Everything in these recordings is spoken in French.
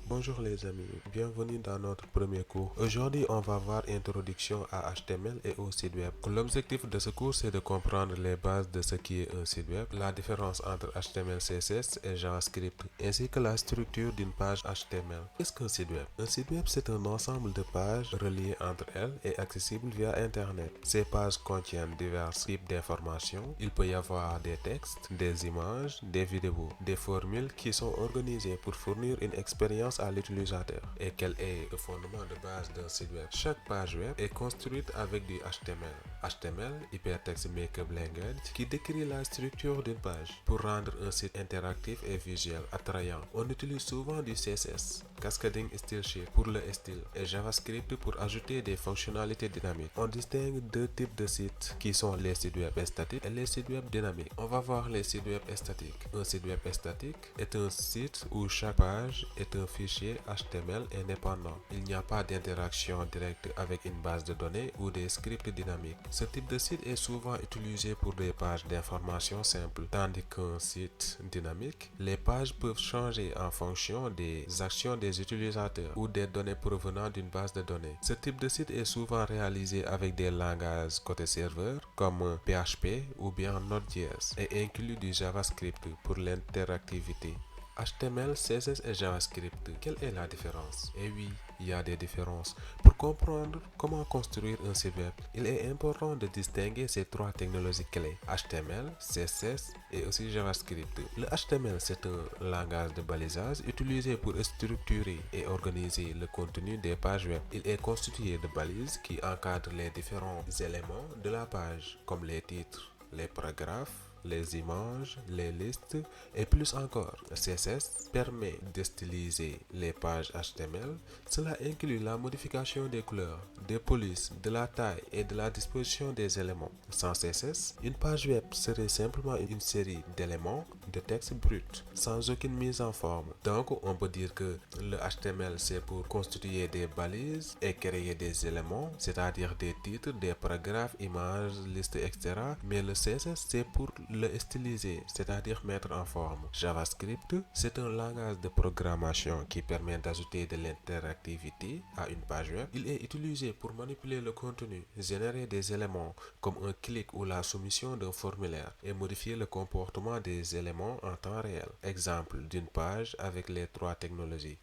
Bonjour les amis, bienvenue dans notre premier cours. Aujourd'hui, on va voir Introduction à HTML et au site web. L'objectif de ce cours, c'est de comprendre les bases de ce qui est un site web, la différence entre HTML, CSS et JavaScript, ainsi que la structure d'une page HTML. Qu'est-ce qu'un site web? Un site web, c'est un ensemble de pages reliées entre elles et accessibles via Internet. Ces pages contiennent divers types d'informations. Il peut y avoir des textes, des images, des vidéos, des formules qui sont organisées pour fournir une expérience à l'utilisateur. Et quel est le fondement de base d'un site web? Chaque page web est construite avec du HTML. HTML, Hypertext Markup Language, qui décrit la structure d'une page. Pour rendre un site interactif et visuel attrayant, on utilise souvent du CSS, Cascading Style Sheet pour le style, et JavaScript pour ajouter des fonctionnalités dynamiques. On distingue deux types de sites qui sont les sites web statiques et les sites web dynamiques. On va voir les sites web statiques. Un site web statique est un site où chaque page est un fichier HTML indépendant. Il n'y a pas d'interaction directe avec une base de données ou des scripts dynamiques. Ce type de site est souvent utilisé pour des pages d'information simples, tandis qu'un site dynamique, les pages peuvent changer en fonction des actions des utilisateurs ou des données provenant d'une base de données. Ce type de site est souvent réalisé avec des langages côté serveur comme PHP ou bien Node.js et inclut du JavaScript pour l'interactivité. HTML, CSS et JavaScript, quelle est la différence? Eh oui, il y a des différences. Pour comprendre comment construire un site web, il est important de distinguer ces trois technologies clés, HTML, CSS et aussi JavaScript. Le HTML, c'est un langage de balisage utilisé pour structurer et organiser le contenu des pages web. Il est constitué de balises qui encadrent les différents éléments de la page, comme les titres, les paragraphes, les images, les listes et plus encore. Le CSS permet de styliser les pages HTML. Cela inclut la modification des couleurs, des polices, de la taille et de la disposition des éléments. Sans CSS, une page web serait simplement une série d'éléments de texte brut, sans aucune mise en forme. Donc, on peut dire que le HTML c'est pour constituer des balises et créer des éléments, c'est-à-dire des titres, des paragraphes, images, listes, etc. Mais le CSS c'est pour le styliser, c'est-à-dire mettre en forme. JavaScript, c'est un langage de programmation qui permet d'ajouter de l'interactivité à une page web. Il est utilisé pour manipuler le contenu, générer des éléments comme un clic ou la soumission d'un formulaire et modifier le comportement des éléments en temps réel. Exemple d'une page avec les trois technologies.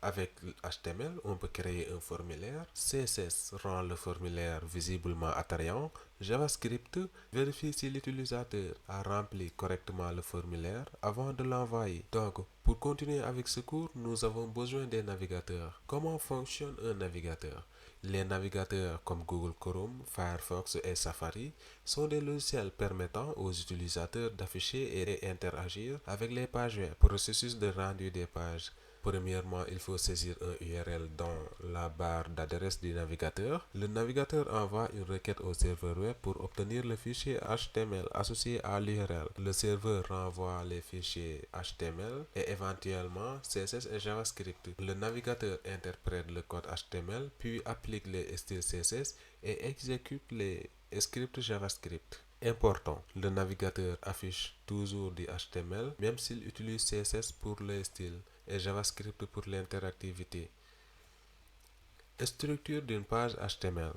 Avec HTML, on peut créer un formulaire. CSS rend le formulaire visiblement attrayant. JavaScript vérifie si l'utilisateur a rempli correctement le formulaire avant de l'envoyer. Donc, pour continuer avec ce cours, nous avons besoin des navigateurs. Comment fonctionne un navigateur? Les navigateurs comme Google Chrome, Firefox et Safari sont des logiciels permettant aux utilisateurs d'afficher et interagir avec les pages web. Processus de rendu des pages. Premièrement, il faut saisir un URL dans la barre d'adresse du navigateur. Le navigateur envoie une requête au serveur web pour obtenir le fichier HTML associé à l'URL. Le serveur renvoie les fichiers HTML et éventuellement CSS et JavaScript. Le navigateur interprète le code HTML puis applique les styles CSS et exécute les scripts JavaScript. Important, le navigateur affiche toujours du HTML même s'il utilise CSS pour les styles et JavaScript pour l'interactivité. Structure d'une page HTML.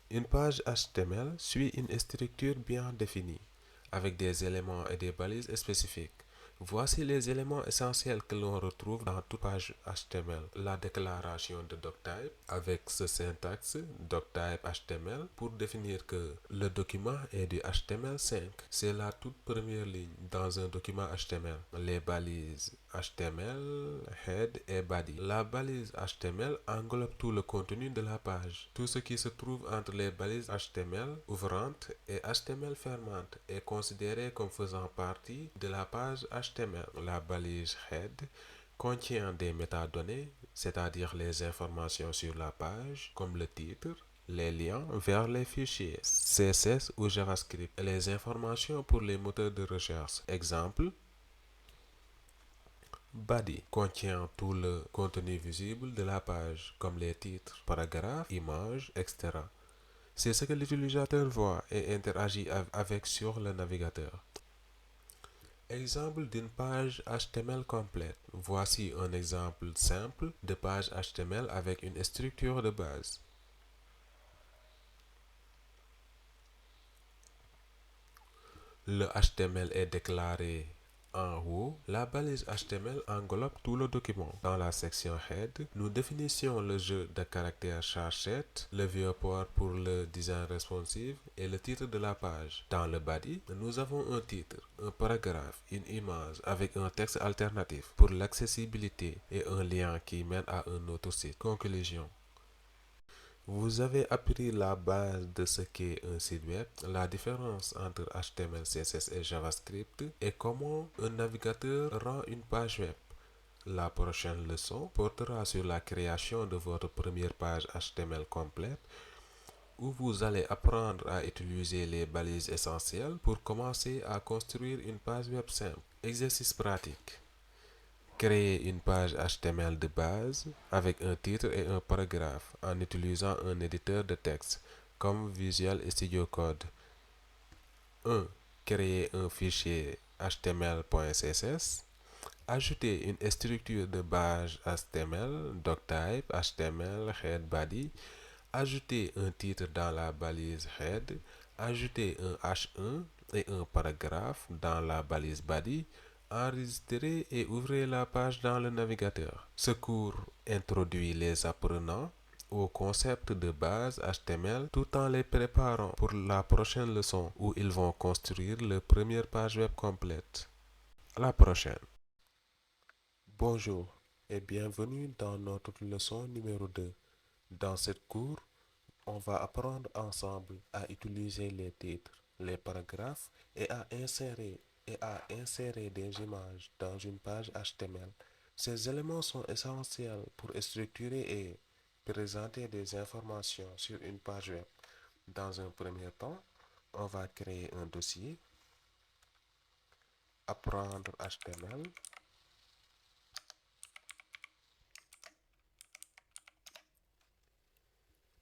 Une page HTML suit une structure bien définie, avec des éléments et des balises spécifiques. Voici les éléments essentiels que l'on retrouve dans toute page HTML. La déclaration de doctype avec ce syntaxe doctype HTML pour définir que le document est du HTML5. C'est la toute première ligne dans un document HTML. Les balises HTML, head et body. La balise HTML englobe tout le contenu de la page. Tout ce qui se trouve entre les balises HTML ouvrantes et HTML fermantes est considéré comme faisant partie de la page HTML. La balise head contient des métadonnées, c'est-à-dire les informations sur la page, comme le titre, les liens vers les fichiers CSS ou JavaScript et les informations pour les moteurs de recherche. Exemple, Body contient tout le contenu visible de la page, comme les titres, paragraphes, images, etc. C'est ce que l'utilisateur voit et interagit avec sur le navigateur. Exemple d'une page HTML complète. Voici un exemple simple de page HTML avec une structure de base. Le HTML est déclaré en haut. La balise HTML englobe tout le document. Dans la section Head, nous définissons le jeu de caractères charset, le viewport pour le design responsive et le titre de la page. Dans le body, nous avons un titre, un paragraphe, une image avec un texte alternatif pour l'accessibilité et un lien qui mène à un autre site. Conclusion. Vous avez appris la base de ce qu'est un site web, la différence entre HTML, CSS et JavaScript et comment un navigateur rend une page web. La prochaine leçon portera sur la création de votre première page HTML complète où vous allez apprendre à utiliser les balises essentielles pour commencer à construire une page web simple. Exercice pratique. Créer une page HTML de base avec un titre et un paragraphe en utilisant un éditeur de texte comme Visual Studio Code. 1. Créer un fichier HTML.css. Ajouter une structure de base HTML, doctype, HTML, head body. Ajouter un titre dans la balise head. Ajouter un H1 et un paragraphe dans la balise body. Enregistrer et ouvrir la page dans le navigateur. Ce cours introduit les apprenants au concept de base HTML tout en les préparant pour la prochaine leçon où ils vont construire leur première page web complète. À la prochaine. Bonjour et bienvenue dans notre leçon numéro 2. Dans cette cours, on va apprendre ensemble à utiliser les titres, les paragraphes et à insérer des images dans une page HTML. Ces éléments sont essentiels pour structurer et présenter des informations sur une page web. Dans un premier temps, on va créer un dossier, apprendre HTML,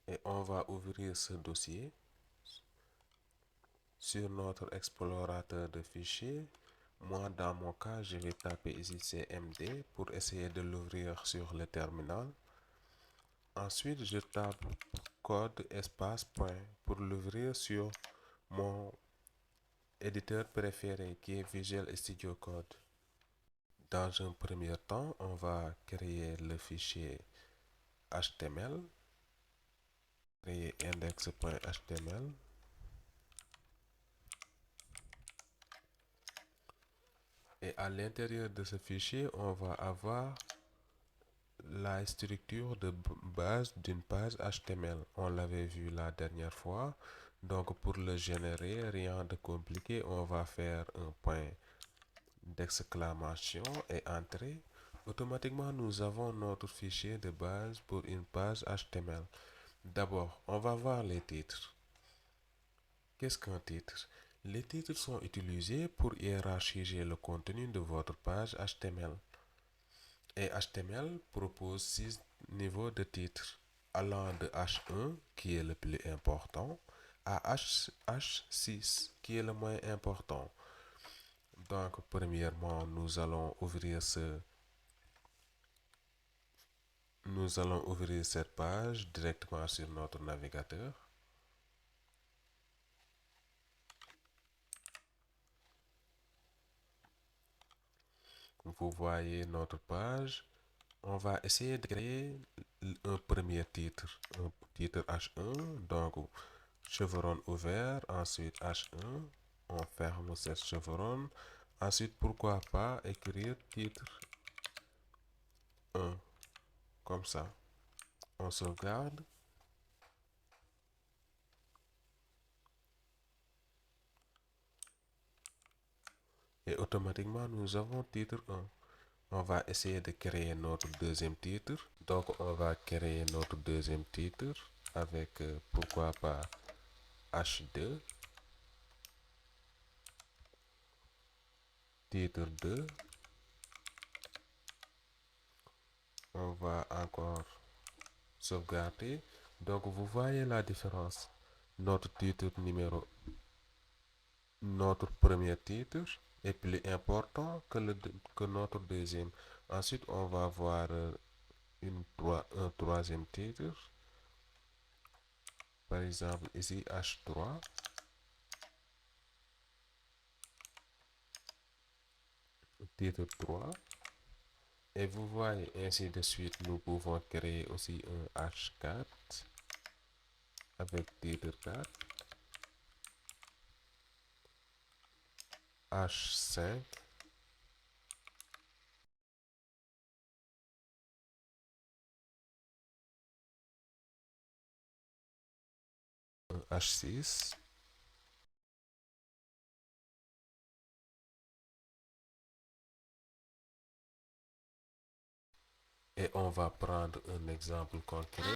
et on va ouvrir ce dossier sur notre explorateur de fichiers. Moi, dans mon cas, je vais taper ici CMD pour essayer de l'ouvrir sur le terminal. Ensuite, je tape code espace point pour l'ouvrir sur mon éditeur préféré qui est Visual Studio Code. Dans un premier temps, on va créer le fichier HTML, créer index.html. Et à l'intérieur de ce fichier, on va avoir la structure de base d'une page HTML. On l'avait vu la dernière fois. Donc pour le générer, rien de compliqué, on va faire un point d'exclamation et entrer. Automatiquement, nous avons notre fichier de base pour une page HTML. D'abord, on va voir les titres. Qu'est-ce qu'un titre? Les titres sont utilisés pour hiérarchiser le contenu de votre page HTML. Et HTML propose 6 niveaux de titres, allant de H1, qui est le plus important, à H6, qui est le moins important. Donc, premièrement, nous allons ouvrir cette page directement sur notre navigateur. Vous voyez notre page. On va essayer de créer un premier titre, un titre H1. Donc, chevron ouvert, ensuite H1. On ferme cette chevron. Ensuite, pourquoi pas écrire titre 1, comme ça. On sauvegarde. Et automatiquement, nous avons titre 1. On va essayer de créer notre deuxième titre. Donc, on va créer notre deuxième titre avec, pourquoi pas, H2. Titre 2. On va encore sauvegarder. Donc, vous voyez la différence. Notre titre numéro, notre premier titre est plus important que, que notre deuxième. Ensuite, on va voir un troisième titre. Par exemple, ici H3, titre 3. Et vous voyez, ainsi de suite, nous pouvons créer aussi un H4 avec titre 4, H5, un H6. Et on va prendre un exemple concret.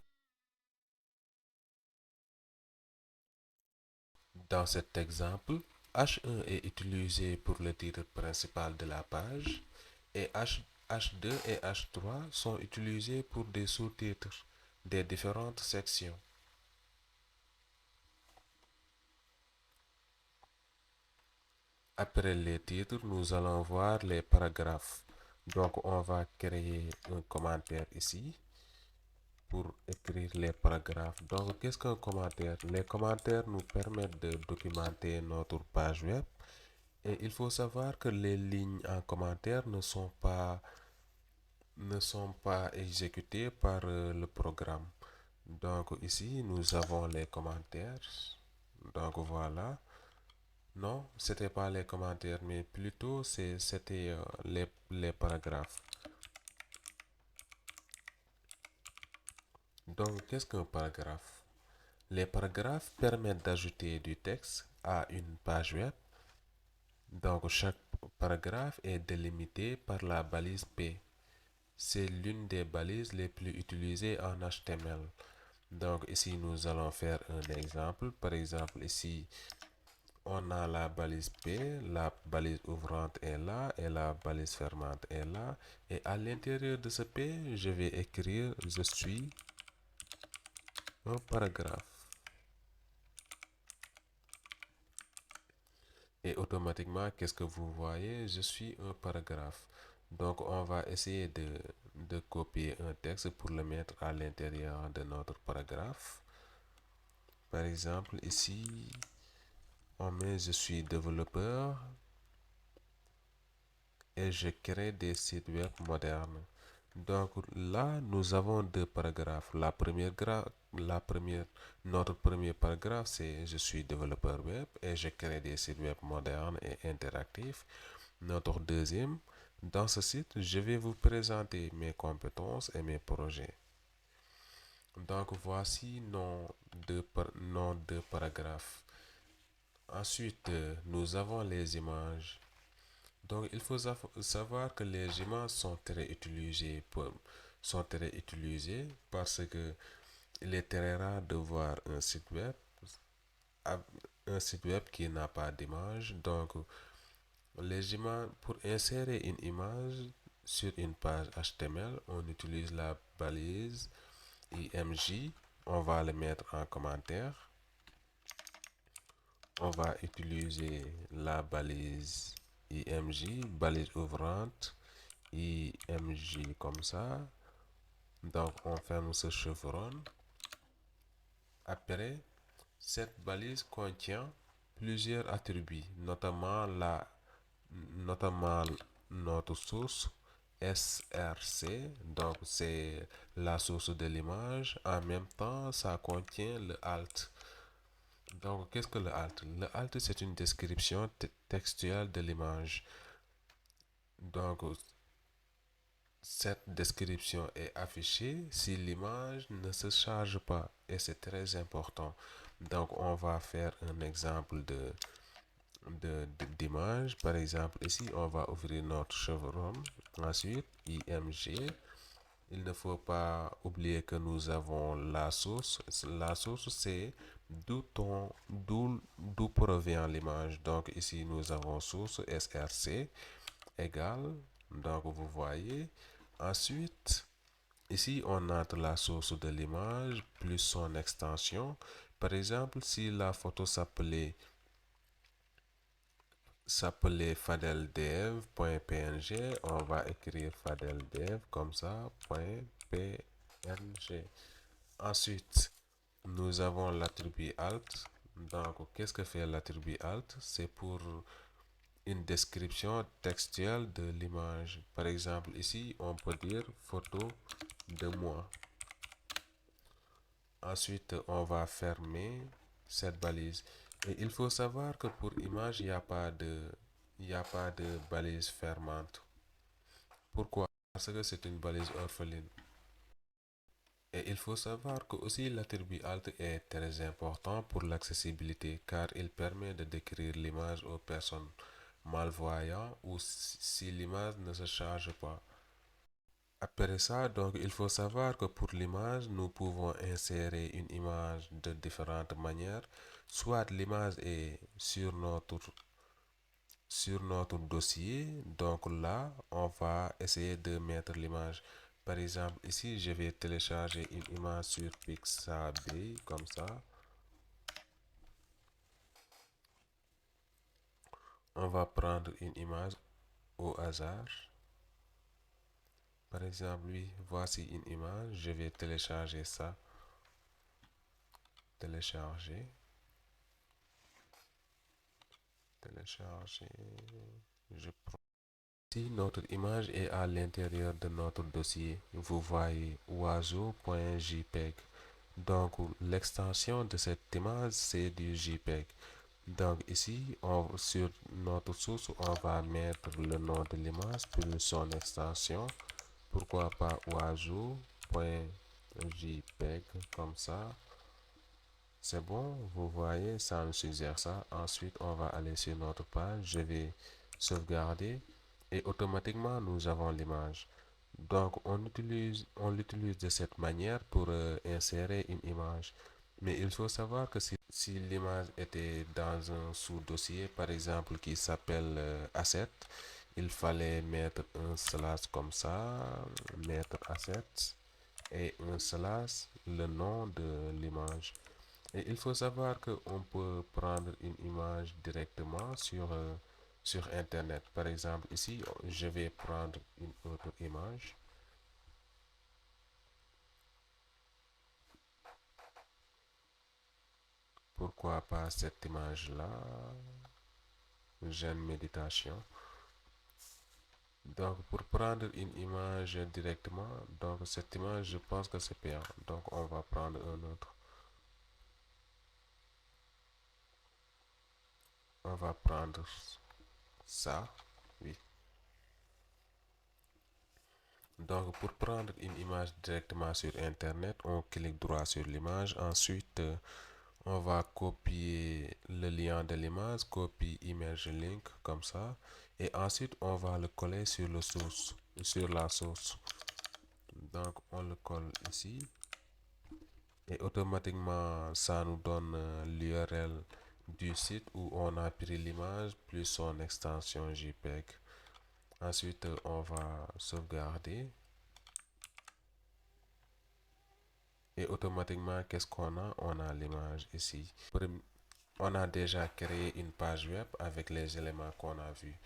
Dans cet exemple, H1 est utilisé pour le titre principal de la page et H2 et H3 sont utilisés pour des sous-titres des différentes sections. Après les titres, nous allons voir les paragraphes. Donc, on va créer un commentaire ici pour écrire les paragraphes. Donc, qu'est-ce qu'un commentaire? Les commentaires nous permettent de documenter notre page web. Et il faut savoir que les lignes en commentaire ne sont pas exécutées par le programme. Donc ici, nous avons les commentaires. Donc voilà. Non, c'était pas les commentaires, mais plutôt c'était les paragraphes. Donc, qu'est-ce qu'un paragraphe? Les paragraphes permettent d'ajouter du texte à une page web. Donc, chaque paragraphe est délimité par la balise P. C'est l'une des balises les plus utilisées en HTML. Donc ici, nous allons faire un exemple. Par exemple, ici, on a la balise P, la balise ouvrante est là et la balise fermante est là. Et à l'intérieur de ce P, je vais écrire je suis un paragraphe. Et automatiquement, qu'est-ce que vous voyez? Je suis un paragraphe. Donc, on va essayer de copier un texte pour le mettre à l'intérieur de notre paragraphe. Par exemple, ici, on met je suis développeur et je crée des sites web modernes. Donc là, nous avons deux paragraphes. Notre premier paragraphe, c'est je suis développeur web et je crée des sites web modernes et interactifs. Notre deuxième, dans ce site, je vais vous présenter mes compétences et mes projets. Donc voici nos deux paragraphes. Ensuite, nous avons les images. Donc, il faut savoir que les images sont très utilisées parce que il est très rare de voir un site web qui n'a pas d'image. Donc, les images, pour insérer une image sur une page HTML, on utilise la balise IMG. On va le mettre en commentaire. On va utiliser la balise IMG, balise ouvrante, IMG comme ça. Donc on ferme ce chevron. Après, cette balise contient plusieurs attributs, notamment notre source SRC, donc c'est la source de l'image. En même temps, ça contient le alt. Donc, qu'est-ce que le alt? Le alt, c'est une description textuelle de l'image. Donc, cette description est affichée si l'image ne se charge pas et c'est très important. Donc, on va faire un exemple d'image. Par exemple, ici, on va ouvrir notre chevron. Ensuite, IMG. Il ne faut pas oublier que nous avons la source. La source, c'est d'où provient l'image. Donc ici, nous avons source SRC égale. Donc vous voyez. Ensuite, ici, on entre la source de l'image plus son extension. Par exemple, si la photo s'appelait s'appeler fadeldev.png. On va écrire fadeldev comme ça, .png. Ensuite, nous avons l'attribut alt. Donc, qu'est-ce que fait l'attribut alt? C'est pour une description textuelle de l'image. Par exemple, ici, on peut dire photo de moi. Ensuite, on va fermer cette balise. Et il faut savoir que pour image, il n'y a pas de balise fermante. Pourquoi? Parce que c'est une balise orpheline. Et il faut savoir que aussi l'attribut alt est très important pour l'accessibilité car il permet de décrire l'image aux personnes malvoyantes ou si l'image ne se charge pas. Après ça, donc, il faut savoir que pour l'image, nous pouvons insérer une image de différentes manières. Soit l'image est sur notre dossier. Donc là, on va essayer de mettre l'image. Par exemple, ici, je vais télécharger une image sur Pixabay, comme ça. On va prendre une image au hasard. Par exemple, oui, voici une image. Je vais télécharger ça. Télécharger. Télécharger. Je prends. Si notre image est à l'intérieur de notre dossier, vous voyez oiseau.jpg. Donc l'extension de cette image c'est du JPEG. Donc ici, sur notre source, on va mettre le nom de l'image plus son extension. Pourquoi pas oiseau.jpg comme ça. C'est bon, vous voyez, ça nous suggère ça. Ensuite, on va aller sur notre page. Je vais sauvegarder et automatiquement, nous avons l'image. Donc, on l'utilise de cette manière pour insérer une image. Mais il faut savoir que si l'image était dans un sous-dossier, par exemple, qui s'appelle asset, il fallait mettre un slash comme ça, mettre asset et un slash, le nom de l'image. Et il faut savoir qu'on peut prendre une image directement sur Internet. Par exemple, ici, je vais prendre une autre image. Pourquoi pas cette image-là? Jeune méditation. Donc, pour prendre une image directement, donc cette image, je pense que c'est payant. Donc, on va prendre un autre. On va prendre ça. Oui. Donc, pour prendre une image directement sur Internet, on clique droit sur l'image. Ensuite, on va copier le lien de l'image, copie image link comme ça. Et ensuite, on va le coller sur le source, sur la source. Donc, on le colle ici. Et automatiquement, ça nous donne l'URL du site où on a pris l'image plus son extension JPEG. Ensuite, on va sauvegarder. Et automatiquement, qu'est-ce qu'on a? On a l'image ici. On a déjà créé une page web avec les éléments qu'on a vus.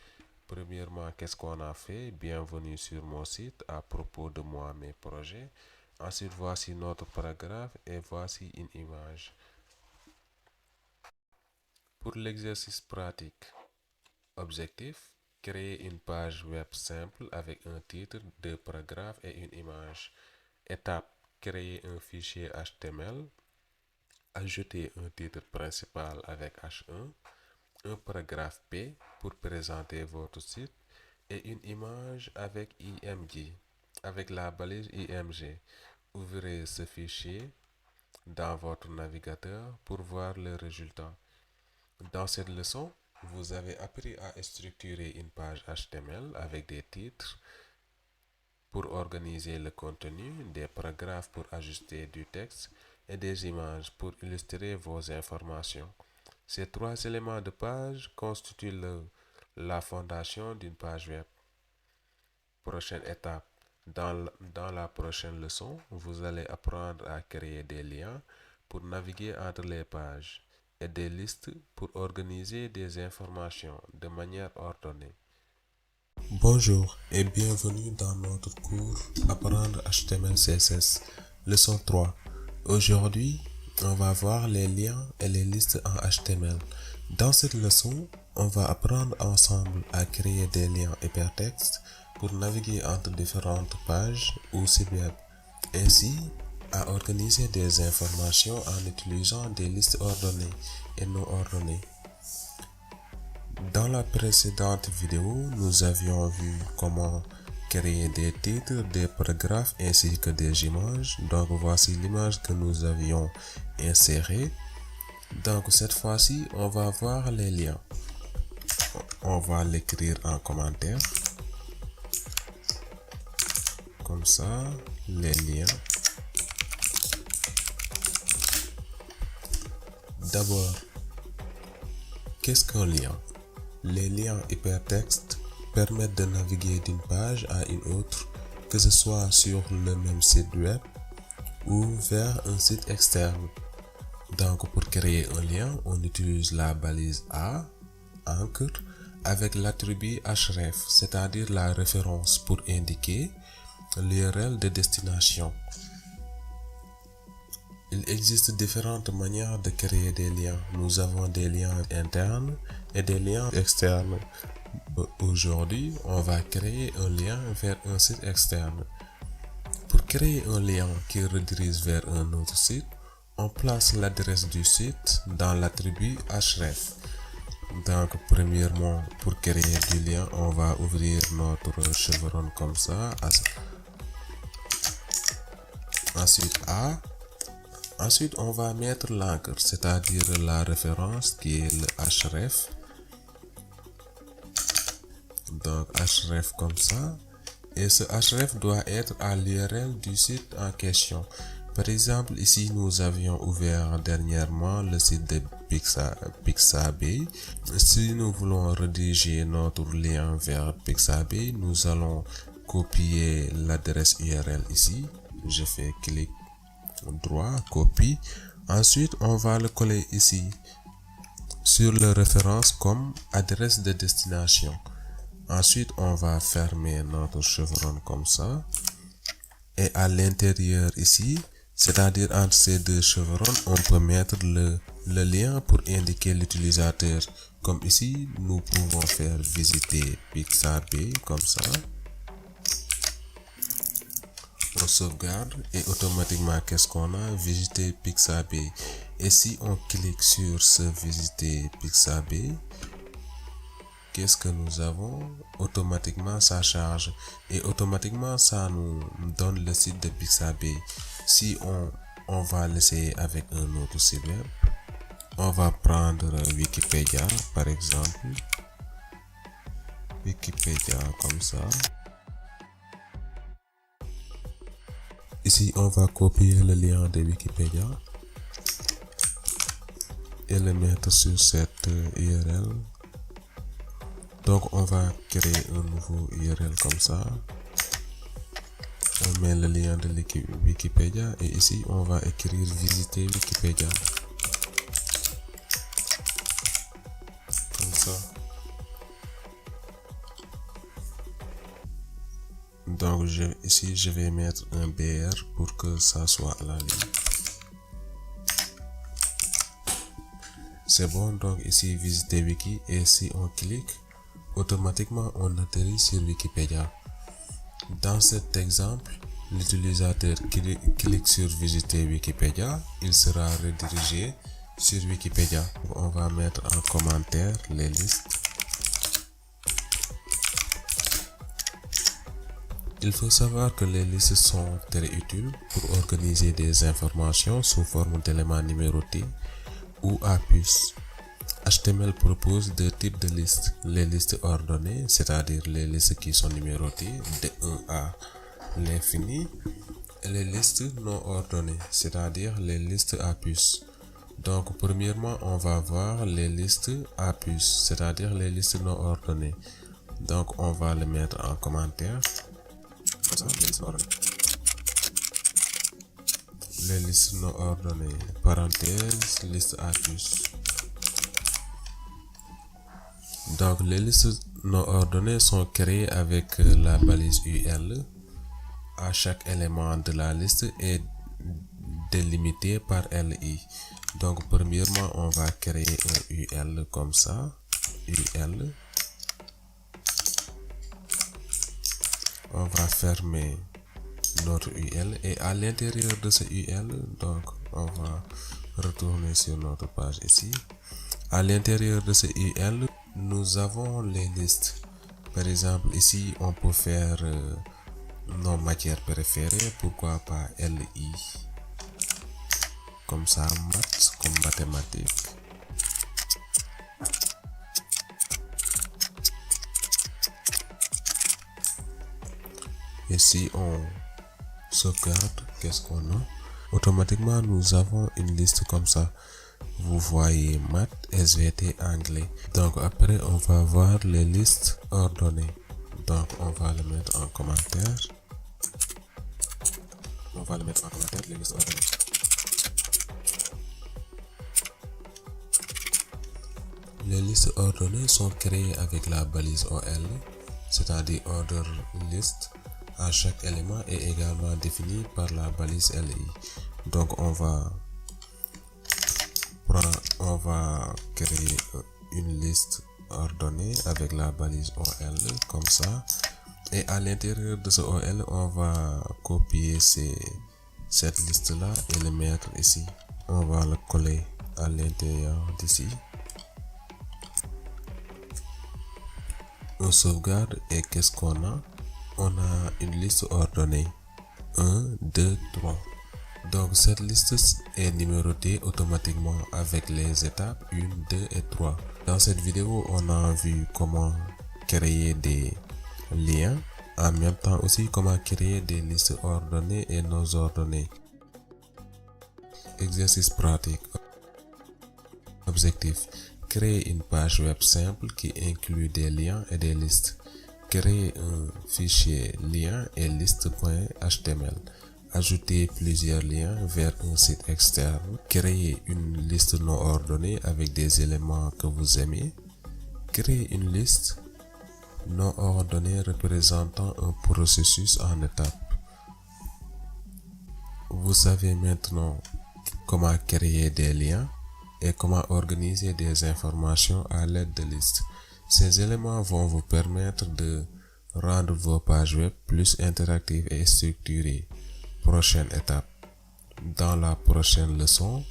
Premièrement, qu'est-ce qu'on a fait? Bienvenue sur mon site à propos de moi, mes projets. Ensuite, voici notre paragraphe et voici une image. Pour l'exercice pratique, objectif, créer une page web simple avec un titre, deux paragraphes et une image. Étape, créer un fichier HTML. Ajouter un titre principal avec H1, un paragraphe P pour présenter votre site et une image avec IMG, avec la balise IMG. Ouvrez ce fichier dans votre navigateur pour voir le résultat. Dans cette leçon, vous avez appris à structurer une page HTML avec des titres pour organiser le contenu, des paragraphes pour ajuster du texte et des images pour illustrer vos informations. Ces trois éléments de page constituent la fondation d'une page web. Prochaine étape. Dans la prochaine leçon, vous allez apprendre à créer des liens pour naviguer entre les pages. et des listes pour organiser des informations de manière ordonnée. Bonjour et bienvenue dans notre cours Apprendre HTML CSS, leçon 3. Aujourd'hui, on va voir les liens et les listes en HTML. Dans cette leçon, on va apprendre ensemble à créer des liens hypertextes pour naviguer entre différentes pages ou sites web, ainsi à organiser des informations en utilisant des listes ordonnées et non ordonnées. Dans la précédente vidéo, nous avions vu comment créer des titres, des paragraphes ainsi que des images. Donc voici l'image que nous avions insérée. Donc cette fois-ci, on va voir les liens. On va l'écrire en commentaire. Comme ça, les liens. D'abord, qu'est-ce qu'un lien? Les liens hypertextes permettent de naviguer d'une page à une autre, que ce soit sur le même site web ou vers un site externe. Donc pour créer un lien, on utilise la balise A, Anchor, avec l'attribut href, c'est-à-dire la référence pour indiquer l'URL de destination. Il existe différentes manières de créer des liens. Nous avons des liens internes et des liens externes. Aujourd'hui, on va créer un lien vers un site externe. Pour créer un lien qui redirige vers un autre site, on place l'adresse du site dans l'attribut href. Donc, premièrement, pour créer du lien, on va ouvrir notre chevron comme ça. Ensuite, A. Ensuite, on va mettre l'anchor, c'est-à-dire la référence qui est le href. Donc, href comme ça. Et ce href doit être à l'URL du site en question. Par exemple, ici, nous avions ouvert dernièrement le site de Pixabay. Si nous voulons rediriger notre lien vers Pixabay, nous allons copier l'adresse URL ici. Je fais clic droit, copie. Ensuite, on va le coller ici sur la référence comme adresse de destination. Ensuite, on va fermer notre chevron comme ça. Et à l'intérieur ici, c'est-à-dire entre ces deux chevrons, on peut mettre le lien pour indiquer l'utilisateur. Comme ici, nous pouvons faire visiter Pixabay comme ça. On sauvegarde et automatiquement qu'est-ce qu'on a? Visiter Pixabay. Et si on clique sur ce visiter Pixabay, qu'est-ce que nous avons? Automatiquement ça charge et automatiquement ça nous donne le site de Pixabay. Si on va l'essayer avec un autre site web, on va prendre Wikipédia par exemple. Wikipédia comme ça. Ici, on va copier le lien de Wikipédia et le mettre sur cette URL. Donc, on va créer un nouveau URL comme ça. On met le lien de Wikipédia et ici, on va écrire visiter Wikipédia. Comme ça. Donc ici je vais mettre un BR pour que ça soit à la ligne. C'est bon, donc ici visiter Wiki et si on clique, automatiquement on atterrit sur Wikipédia. Dans cet exemple, l'utilisateur clique sur visiter Wikipédia, il sera redirigé sur Wikipédia. On va mettre en commentaire les listes. Il faut savoir que les listes sont très utiles pour organiser des informations sous forme d'éléments numérotés ou à puces. HTML propose deux types de listes. Les listes ordonnées, c'est-à-dire les listes qui sont numérotées de 1 à l'infini, et les listes non ordonnées, c'est-à-dire les listes à puces. Donc, premièrement, on va voir les listes à puces, c'est-à-dire les listes non ordonnées. Donc, on va le mettre en commentaire. Les listes non ordonnées, parenthèse, liste à puces. Donc les listes non ordonnées sont créées avec la balise UL. À chaque élément de la liste est délimité par LI. Donc premièrement, on va créer un UL comme ça. UL. On va fermer notre UL et à l'intérieur de ce UL, donc on va retourner sur notre page ici. À l'intérieur de ce UL, nous avons les listes. Par exemple, ici, on peut faire nos matières préférées. Pourquoi pas LI? Comme ça, maths, comme mathématiques. Et si on sauvegarde, qu'est-ce qu'on a? Automatiquement, nous avons une liste comme ça. Vous voyez maths, SVT, anglais. Donc après, on va voir les listes ordonnées. Donc on va le mettre en commentaire. On va le mettre en commentaire, les listes ordonnées. Les listes ordonnées sont créées avec la balise OL, c'est-à-dire order list. À chaque élément est également défini par la balise LI. Donc on va créer une liste ordonnée avec la balise OL comme ça. Et à l'intérieur de ce OL, on va copier cette liste-là et le mettre ici. On va le coller à l'intérieur d'ici. On sauvegarde et qu'est-ce qu'on a? On a une liste ordonnée 1, 2, 3. Donc cette liste est numérotée automatiquement avec les étapes 1, 2 et 3. Dans cette vidéo, on a vu comment créer des liens, en même temps aussi comment créer des listes ordonnées et non ordonnées. Exercice pratique. Objectif: créer une page web simple qui inclut des liens et des listes. Créer un fichier lien et liste.html. Ajouter plusieurs liens vers un site externe. Créer une liste non ordonnée avec des éléments que vous aimez. Créer une liste non ordonnée représentant un processus en étapes. Vous savez maintenant comment créer des liens et comment organiser des informations à l'aide de listes. Ces éléments vont vous permettre de rendre vos pages web plus interactives et structurées. Prochaine étape. Dans la prochaine leçon,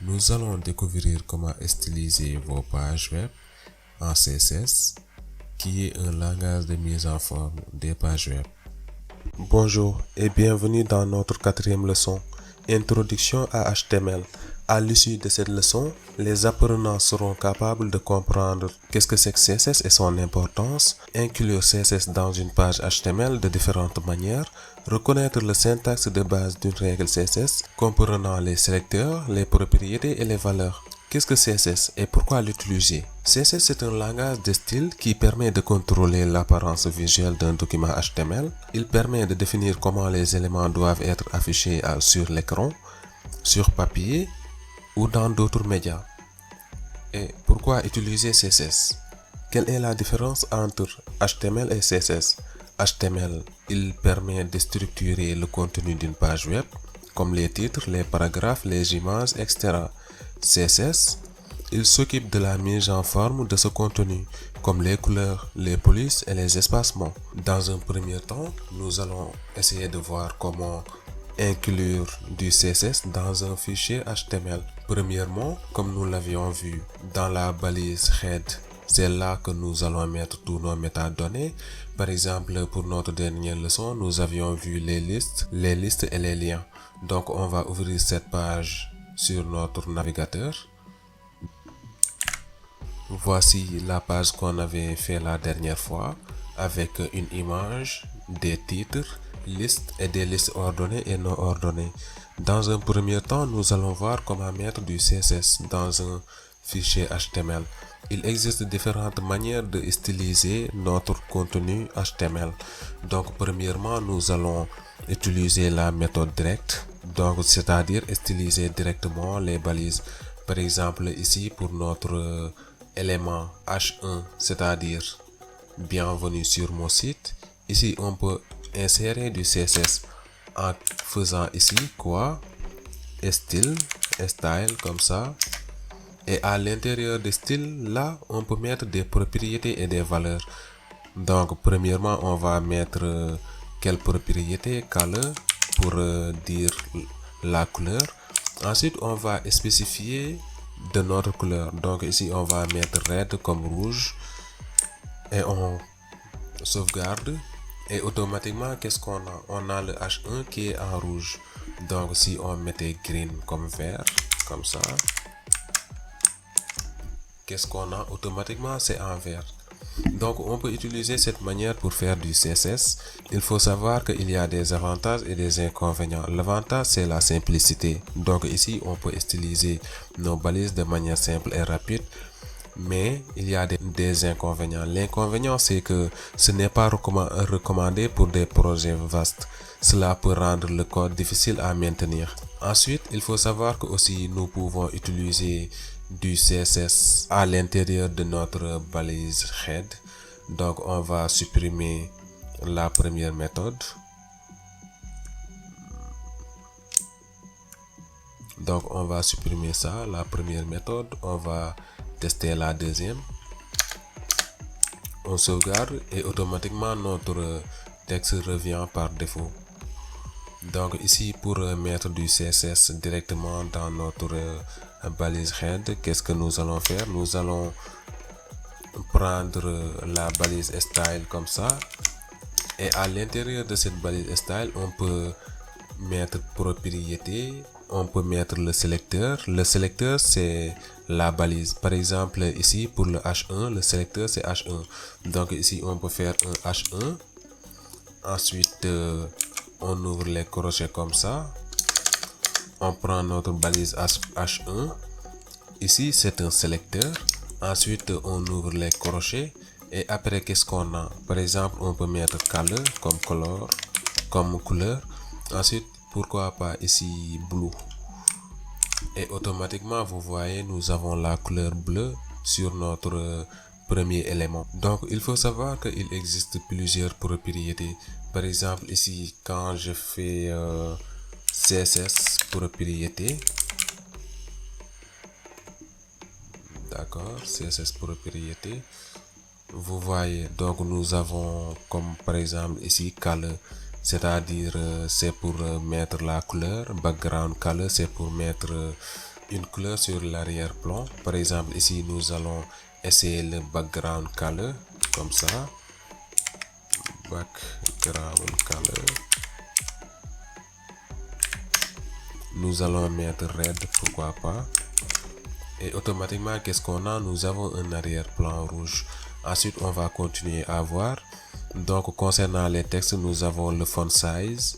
nous allons découvrir comment styliser vos pages web en CSS, qui est un langage de mise en forme des pages web. Bonjour et bienvenue dans notre 4e leçon, Introduction à HTML. À l'issue de cette leçon, les apprenants seront capables de comprendre qu'est-ce que c'est que CSS et son importance, inclure CSS dans une page HTML de différentes manières, reconnaître le syntaxe de base d'une règle CSS, comprenant les sélecteurs, les propriétés et les valeurs. Qu'est-ce que CSS et pourquoi l'utiliser? CSS est un langage de style qui permet de contrôler l'apparence visuelle d'un document HTML. Il permet de définir comment les éléments doivent être affichés sur l'écran, sur papier ou dans d'autres médias. Et pourquoi utiliser CSS? Quelle est la différence entre HTML et CSS? HTML, il permet de structurer le contenu d'une page web, comme les titres, les paragraphes, les images, etc. CSS, il s'occupe de la mise en forme de ce contenu, comme les couleurs, les polices et les espacements. Dans un premier temps, nous allons essayer de voir comment inclure du CSS dans un fichier HTML. Premièrement, comme nous l'avions vu dans la balise head, c'est là que nous allons mettre tous nos métadonnées. Par exemple, pour notre dernière leçon, nous avions vu les listes et les liens. Donc, on va ouvrir cette page sur notre navigateur. Voici la page qu'on avait fait la dernière fois avec une image, des titres, listes et des listes ordonnées et non ordonnées. Dans un premier temps, nous allons voir comment mettre du CSS dans un fichier HTML. Il existe différentes manières de styliser notre contenu HTML. Donc, premièrement, nous allons utiliser la méthode directe, donc c'est-à-dire styliser directement les balises. Par exemple, ici pour notre élément H1, c'est-à-dire bienvenue sur mon site. Ici, on peut insérer du CSS en faisant ici quoi, style comme ça. Et à l'intérieur des styles, là, on peut mettre des propriétés et des valeurs. Donc, premièrement, on va mettre quelle propriété, color, pour dire la couleur. Ensuite, on va spécifier de notre couleur. Donc, ici, on va mettre red comme rouge. Et on sauvegarde. Et automatiquement, qu'est-ce qu'on a? On a le H1 qui est en rouge. Donc, si on mettait green comme vert, comme ça, qu'est-ce qu'on a? Automatiquement, c'est en vert. Donc, on peut utiliser cette manière pour faire du CSS. Il faut savoir qu'il y a des avantages et des inconvénients. L'avantage, c'est la simplicité. Donc, ici, on peut styliser nos balises de manière simple et rapide. Mais il y a des inconvénients. L'inconvénient, c'est que ce n'est pas recommandé pour des projets vastes. Cela peut rendre le code difficile à maintenir. Ensuite, il faut savoir que aussi nous pouvons utiliser du CSS à l'intérieur de notre balise head. Donc, on va supprimer la première méthode. Donc, on va supprimer ça, la première méthode. On va tester la deuxième. On sauvegarde et automatiquement notre texte revient par défaut. Donc ici, pour mettre du CSS directement dans notre balise head, qu'est-ce que nous allons faire? Nous allons prendre la balise style comme ça. Et à l'intérieur de cette balise style, on peut mettre propriété. On peut mettre le sélecteur. Le sélecteur, c'est la balise. Par exemple, ici, pour le H1, le sélecteur, c'est H1. Donc ici, on peut faire un H1. Ensuite, on ouvre les crochets comme ça. On prend notre balise H1. Ici, c'est un sélecteur. Ensuite, on ouvre les crochets. Et après, qu'est-ce qu'on a? Par exemple, on peut mettre color comme couleur. Ensuite, pourquoi pas ici blue. Et automatiquement, vous voyez, nous avons la couleur bleue sur notre premier élément. Donc, il faut savoir qu'il existe plusieurs propriétés. Par exemple, ici, quand je fais CSS propriété, d'accord, CSS propriété, vous voyez, donc nous avons comme par exemple ici color, c'est-à-dire c'est pour mettre la couleur. Background color, c'est pour mettre une couleur sur l'arrière-plan. Par exemple ici, nous allons essayer le background color comme ça. Background color. Nous allons mettre red, pourquoi pas. Et automatiquement, qu'est-ce qu'on a? Nous avons un arrière-plan rouge. Ensuite, on va continuer à voir. Donc, concernant les textes, nous avons le font size.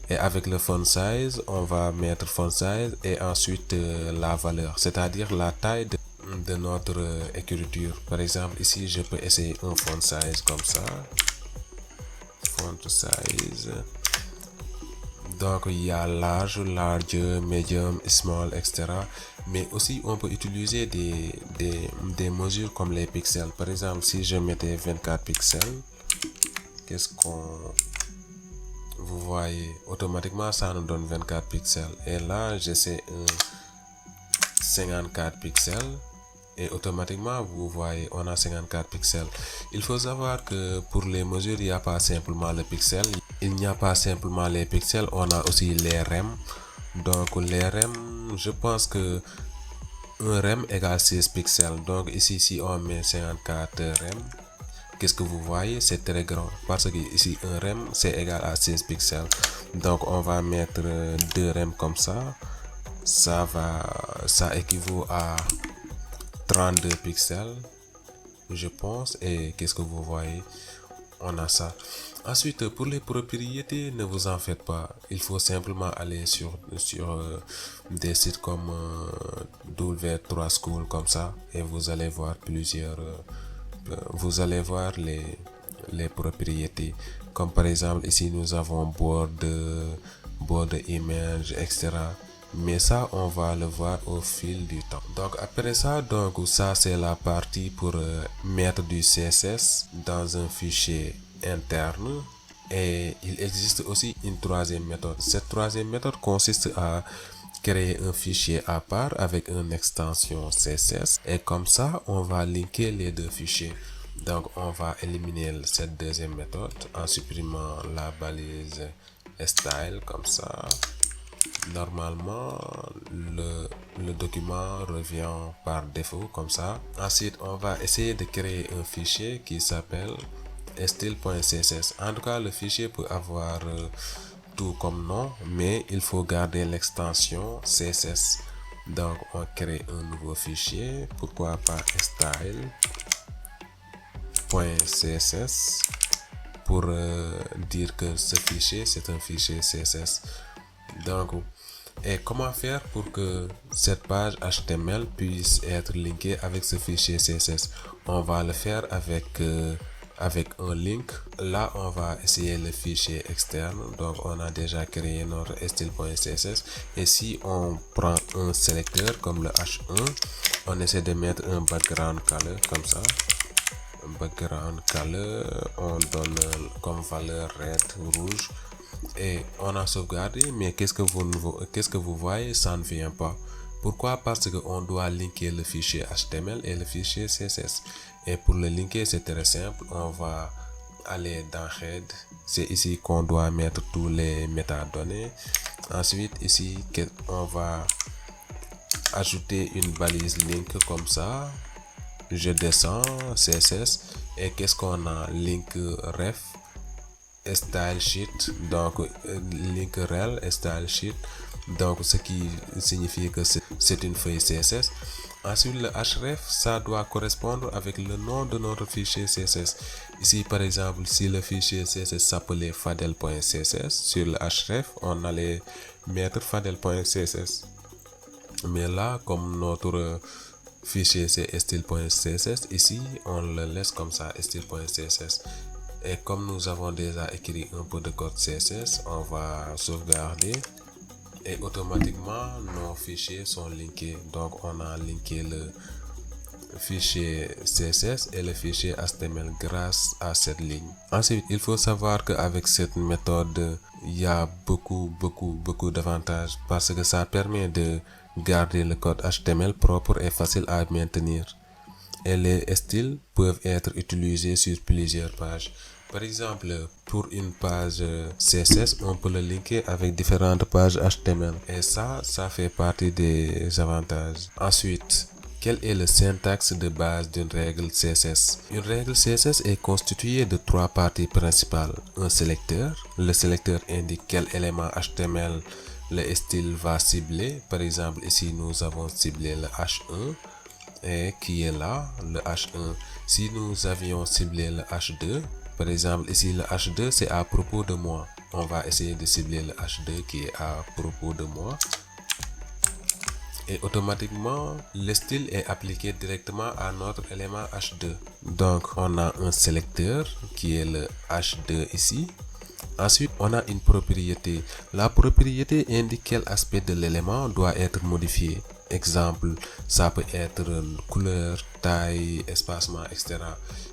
Et avec le font size, on va mettre font size et ensuite la valeur, c'est-à-dire la taille de notre écriture. Par exemple, ici, je peux essayer un font size comme ça. Font size. Donc, il y a large, medium, small, etc. Mais aussi, on peut utiliser des mesures comme les pixels. Par exemple, si je mettais 24 pixels, qu'est-ce qu'on... Vous voyez, automatiquement, ça nous donne 24 pixels. Et là, j'essaie un 54 pixels. Et automatiquement, vous voyez, on a 54 pixels. Il faut savoir que pour les mesures, il n'y a pas simplement le pixel. Il n'y a pas simplement les pixels, on a aussi les rem. Donc les rem, je pense que un rem égale 16 pixels. Donc ici, si on met 54 rem, qu'est-ce que vous voyez? C'est très grand. Parce que ici, un rem, c'est égal à 16 pixels. Donc on va mettre 2 rem comme ça. Ça équivaut à 32 pixels, je pense. Et qu'est-ce que vous voyez? On a ça. Ensuite, pour les propriétés, ne vous en faites pas. Il faut simplement aller sur des sites comme W3 School comme ça et vous allez voir vous allez voir les propriétés. Comme par exemple ici nous avons border image, etc. mais ça on va le voir au fil du temps. Donc après ça, donc ça c'est la partie pour mettre du CSS dans un fichier interne. Et il existe aussi une troisième méthode. Cette troisième méthode consiste à créer un fichier à part avec une extension CSS, et comme ça on va linker les deux fichiers. Donc on va éliminer cette deuxième méthode en supprimant la balise style. Comme ça normalement le document revient par défaut comme ça. Ensuite on va essayer de créer un fichier qui s'appelle style.css. En tout cas le fichier peut avoir tout comme nom, mais il faut garder l'extension CSS. Donc on crée un nouveau fichier, pourquoi pas style.css, pour dire que ce fichier c'est un fichier CSS. Donc, et comment faire pour que cette page HTML puisse être linkée avec ce fichier CSS? On va le faire avec un link. Là on va essayer le fichier externe. Donc on a déjà créé notre style.css, et si on prend un sélecteur comme le H1, on essaie de mettre un background color comme ça. Background color, on donne comme valeur red, rouge, et on a sauvegardé. Mais qu'est-ce que vous voyez, ça ne vient pas. Pourquoi? Parce que on doit linker le fichier HTML et le fichier CSS. Et pour le linker, c'est très simple. On va aller dans Head. C'est ici qu'on doit mettre tous les métadonnées. Ensuite, ici, on va ajouter une balise link comme ça. Je descends CSS, et qu'est-ce qu'on a? Link ref style sheet. Donc link rel style sheet, donc ce qui signifie que c'est une feuille CSS. Ensuite le href, ça doit correspondre avec le nom de notre fichier CSS. Ici par exemple, si le fichier CSS s'appelait fadel.css, sur le href on allait mettre fadel.css. mais là comme notre fichier c'est style.css, ici on le laisse comme ça, style.css. Et comme nous avons déjà écrit un peu de code CSS, on va sauvegarder, et automatiquement nos fichiers sont linkés. Donc on a linké le fichier CSS et le fichier HTML grâce à cette ligne. Ensuite, il faut savoir qu'avec cette méthode, il y a beaucoup d'avantages, parce que ça permet de garder le code HTML propre et facile à maintenir. Et les styles peuvent être utilisés sur plusieurs pages. Par exemple, pour une page CSS, on peut le linker avec différentes pages HTML. Et ça fait partie des avantages. Ensuite, quel est le syntaxe de base d'une règle CSS? Une règle CSS est constituée de trois parties principales. Un sélecteur. Le sélecteur indique quel élément HTML le style va cibler. Par exemple, ici nous avons ciblé le H1. Et qui est là, le H1. Si nous avions ciblé le H2, par exemple ici le H2 c'est à propos de moi, on va essayer de cibler le H2 qui est à propos de moi, et automatiquement le style est appliqué directement à notre élément H2. Donc on a un sélecteur qui est le H2 ici. Ensuite, on a une propriété. La propriété indique quel aspect de l'élément doit être modifié. Exemple, ça peut être couleur, taille, espacement, etc.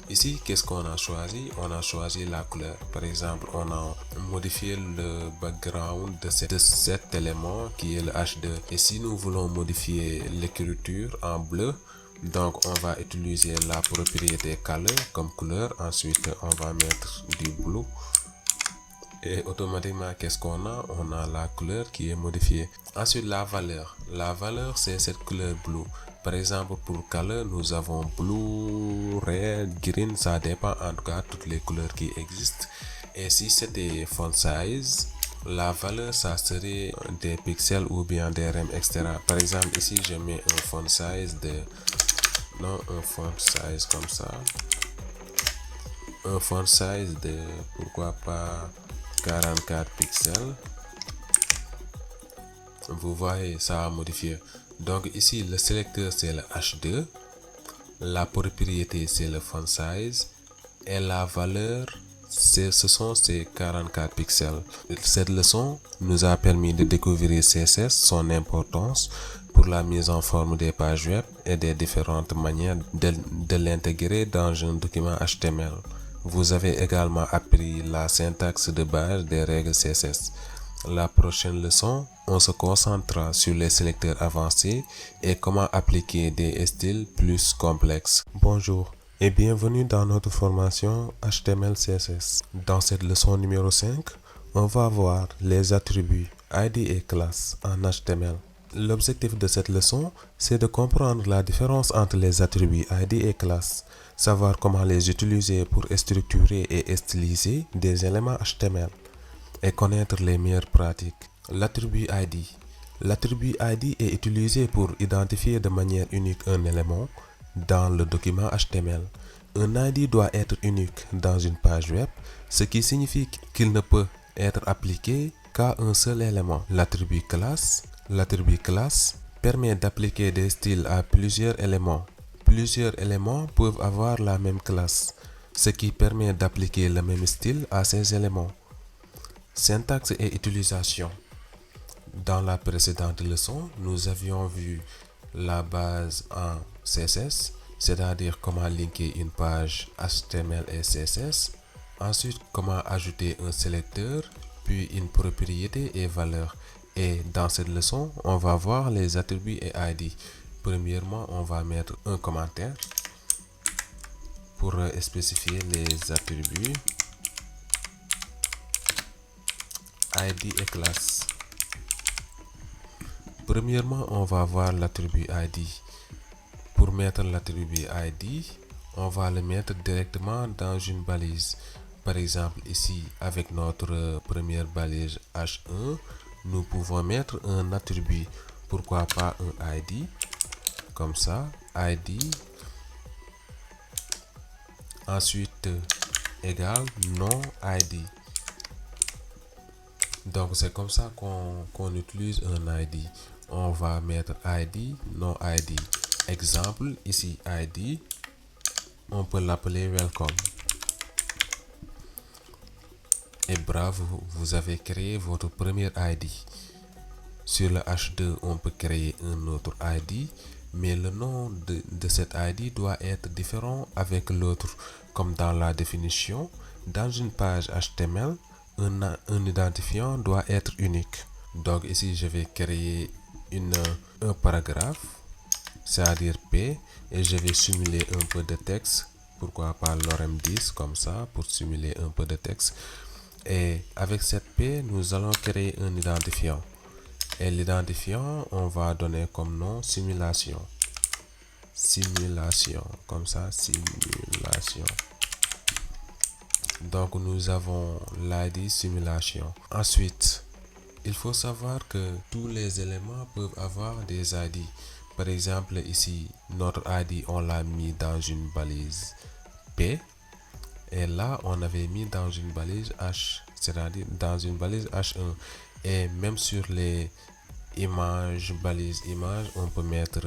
Ici, qu'est-ce qu'on a choisi? On a choisi la couleur. Par exemple, on a modifié le background de cet élément qui est le H2. Et si nous voulons modifier l'écriture en bleu, donc on va utiliser la propriété color comme couleur. Ensuite, on va mettre du blue. Et automatiquement, qu'est-ce qu'on a? On a la couleur qui est modifiée. Ensuite, la valeur. La valeur, c'est cette couleur blue. Par exemple, pour color, nous avons blue, red, green. Ça dépend en tout cas toutes les couleurs qui existent. Et si c'était font size, la valeur, ça serait des pixels ou bien des rem, etc. Par exemple, ici, je mets un font size de... Non, un font size comme ça. Un font size de... Pourquoi pas... 44 pixels. Vous voyez, ça a modifié. Donc ici le sélecteur c'est le H2, la propriété c'est le font size, et la valeur Ce sont ces 44 pixels. Cette leçon nous a permis de découvrir CSS, son importance pour la mise en forme des pages web et des différentes manières de l'intégrer dans un document HTML. Vous avez également appris la syntaxe de base des règles CSS. La prochaine leçon, on se concentrera sur les sélecteurs avancés et comment appliquer des styles plus complexes. Bonjour et bienvenue dans notre formation HTML-CSS. Dans cette leçon numéro 5, on va voir les attributs ID et classes en HTML. L'objectif de cette leçon, c'est de comprendre la différence entre les attributs ID et classes, savoir comment les utiliser pour structurer et styliser des éléments HTML et connaître les meilleures pratiques. L'attribut ID. L'attribut ID est utilisé pour identifier de manière unique un élément dans le document HTML. Un ID doit être unique dans une page web, ce qui signifie qu'il ne peut être appliqué qu'à un seul élément. L'attribut classe. L'attribut classe permet d'appliquer des styles à plusieurs éléments. Plusieurs éléments peuvent avoir la même classe, ce qui permet d'appliquer le même style à ces éléments. Syntaxe et utilisation. Dans la précédente leçon, nous avions vu la base en CSS, c'est-à-dire comment linker une page HTML et CSS. Ensuite, comment ajouter un sélecteur, puis une propriété et valeur. Et dans cette leçon, on va voir les attributs et ID. Premièrement, on va mettre un commentaire pour spécifier les attributs ID et classe. Premièrement, on va voir l'attribut ID. Pour mettre l'attribut ID, on va le mettre directement dans une balise. Par exemple, ici, avec notre première balise H1, nous pouvons mettre un attribut. Pourquoi pas un ID? Comme ça, ID. Ensuite, égale non ID. Donc, c'est comme ça qu'on utilise un ID. On va mettre ID, non ID. Exemple, ici ID, on peut l'appeler welcome. Et bravo, vous avez créé votre premier ID. Sur le H2, on peut créer un autre ID, mais le nom de cet ID doit être différent avec l'autre, comme dans la définition. Dans une page HTML, un identifiant doit être unique. Donc ici, je vais créer un paragraphe, c'est-à-dire P, et je vais simuler un peu de texte. Pourquoi pas lorem 10 comme ça, pour simuler un peu de texte. Et avec cette P, nous allons créer un identifiant. Et l'identifiant, on va donner comme nom simulation. Simulation, comme ça, simulation. Donc nous avons l'ID simulation. Ensuite, il faut savoir que tous les éléments peuvent avoir des ID. Par exemple, ici, notre ID, on l'a mis dans une balise P. Et là, on avait mis dans une balise H, c'est-à-dire dans une balise H1. Et même sur les images, balise image, on peut mettre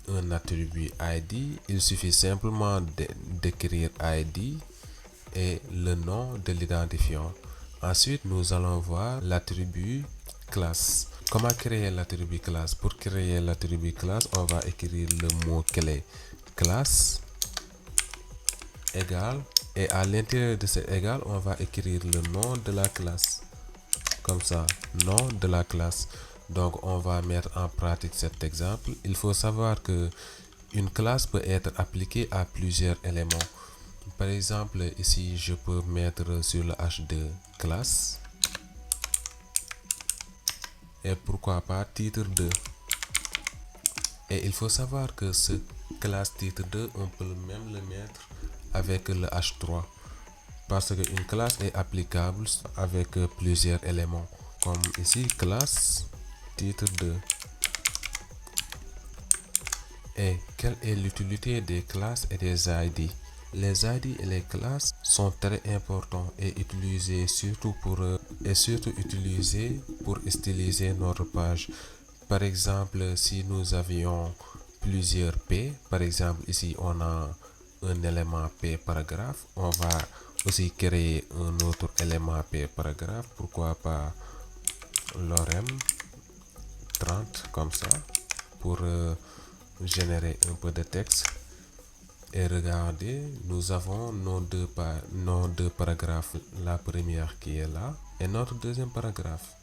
un attribut ID. Il suffit simplement d'écrire ID et le nom de l'identifiant. Ensuite, nous allons voir l'attribut classe. Comment créer l'attribut classe? Pour créer l'attribut classe, on va écrire le mot clé classe égale, et à l'intérieur de cet égal, on va écrire le nom de la classe. Comme ça, nom de la classe. Donc, on va mettre en pratique cet exemple. Il faut savoir que une classe peut être appliquée à plusieurs éléments. Par exemple, ici, je peux mettre sur le H2 classe. Et pourquoi pas titre 2. Et il faut savoir que ce classe titre 2, on peut même le mettre avec le H3. Parce qu'une classe est applicable avec plusieurs éléments. Comme ici, classe titre 2. Et quelle est l'utilité des classes et des ID? Les ID et les classes sont très importants et utilisés surtout utilisés pour styliser notre page. Par exemple, si nous avions plusieurs P, par exemple ici on a un élément P paragraphe, on aussi créer un autre élément P paragraphe, pourquoi pas lorem 30 comme ça, pour générer un peu de texte. Et regardez, nous avons nos deux paragraphes, la première qui est là et notre deuxième paragraphe.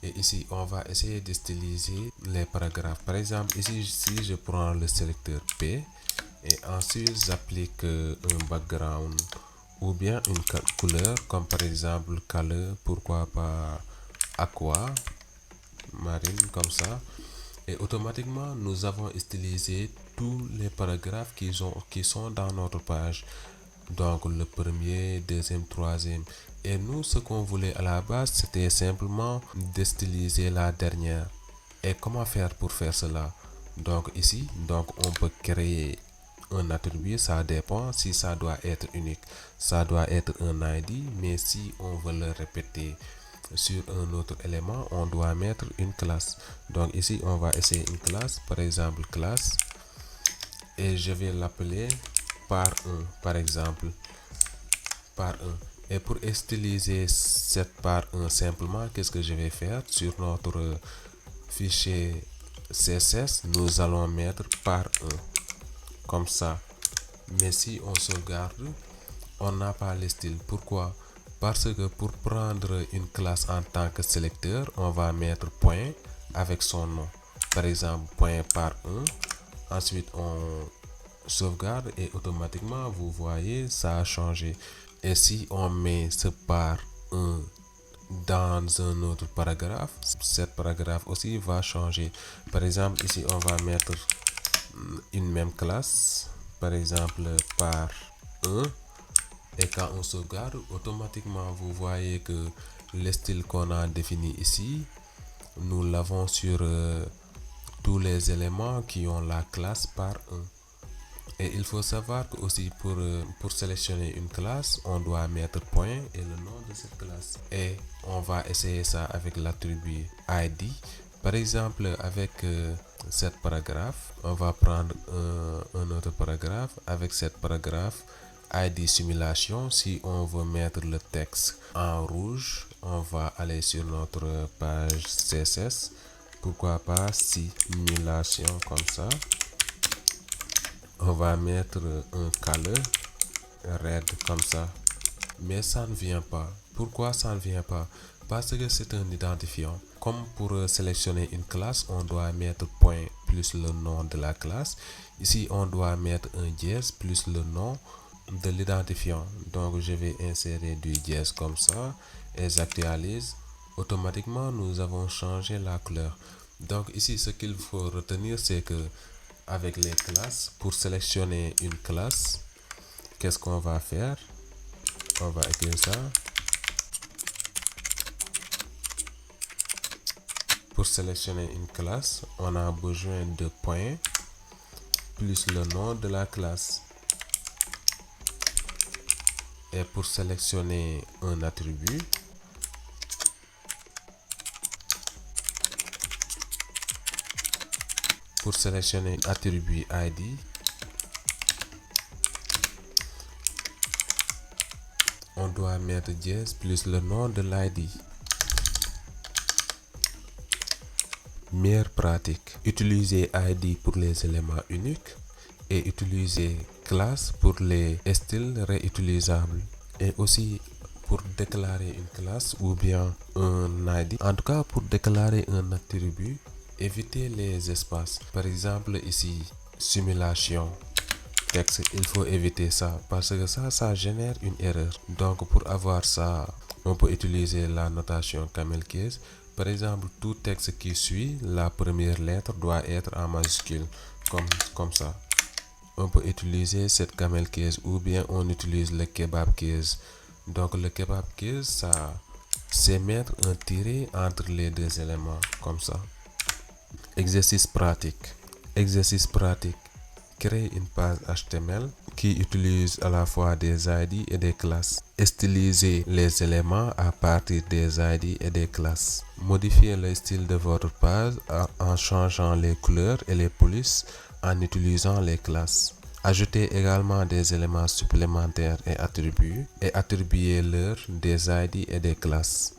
Et ici, on va essayer de styliser les paragraphes. Par exemple, ici, si je prends le sélecteur P et ensuite j'applique un background ou bien une couleur, comme par exemple color, pourquoi pas aqua, marine, comme ça. Et automatiquement, nous avons stylisé tous les paragraphes qui sont dans notre page. Donc le premier, deuxième, troisième. Et nous, ce qu'on voulait à la base, c'était simplement de styliser la dernière. Et comment faire pour faire cela? Donc ici, donc on peut créer un attribut, ça dépend si ça doit être unique. Ça doit être un ID, mais si on veut le répéter sur un autre élément, on doit mettre une classe. Donc ici, on va essayer une classe, par exemple classe, et je vais l'appeler par 1, par exemple, par 1. Et pour styliser cette par 1 simplement, qu'est-ce que je vais faire? Sur notre fichier CSS, nous allons mettre par 1, comme ça. Mais si on sauvegarde, on n'a pas le style. Pourquoi? Parce que pour prendre une classe en tant que sélecteur, on va mettre point avec son nom. Par exemple, point par 1. Ensuite, on sauvegarde et automatiquement, vous voyez, ça a changé. Et si on met ce par 1 dans un autre paragraphe, cet paragraphe aussi va changer. Par exemple, ici, on va mettre une même classe, par exemple par 1. Et quand on sauvegarde, automatiquement, vous voyez que le style qu'on a défini ici, nous l'avons sur tous les éléments qui ont la classe par 1. Et il faut savoir que aussi pour sélectionner une classe, on doit mettre point et le nom de cette classe. Et on va essayer ça avec l'attribut ID. Par exemple, avec cet paragraphe, on va prendre un autre paragraphe. Avec cet paragraphe, ID simulation, si on veut mettre le texte en rouge, on va aller sur notre page CSS. Pourquoi pas simulation comme ça. On va mettre un color red comme ça. Mais ça ne vient pas. Pourquoi ça ne vient pas? Parce que c'est un identifiant. Comme pour sélectionner une classe, on doit mettre point plus le nom de la classe. Ici, on doit mettre un dièse plus le nom de l'identifiant. Donc, je vais insérer du dièse comme ça et j'actualise. Automatiquement, nous avons changé la couleur. Donc, ici, ce qu'il faut retenir, c'est que avec les classes, pour sélectionner une classe, qu'est-ce qu'on va faire? On va écrire ça. Pour sélectionner une classe, on a besoin de point plus le nom de la classe. Et pour sélectionner un attribut, pour sélectionner attribut ID, on doit mettre dièse plus le nom de l'ID. Meilleure pratique, utiliser ID pour les éléments uniques et utiliser classe pour les styles réutilisables. Et aussi pour déclarer une classe ou bien un ID. En tout cas, pour déclarer un attribut, évitez les espaces. Par exemple, ici, simulation texte, il faut éviter ça parce que ça génère une erreur. Donc, pour avoir ça, on peut utiliser la notation camel case. Par exemple, tout texte qui suit la première lettre doit être en majuscule, comme ça. On peut utiliser cette camel case ou bien on utilise le kebab case. Donc, le kebab case, ça, c'est mettre un tiret entre les deux éléments, comme ça. Exercice pratique. Exercice pratique. Créer une page HTML qui utilise à la fois des ID et des classes. Styliser les éléments à partir des ID et des classes. Modifier le style de votre page en changeant les couleurs et les polices en utilisant les classes. Ajouter également des éléments supplémentaires et attributs et attribuer leur des ID et des classes.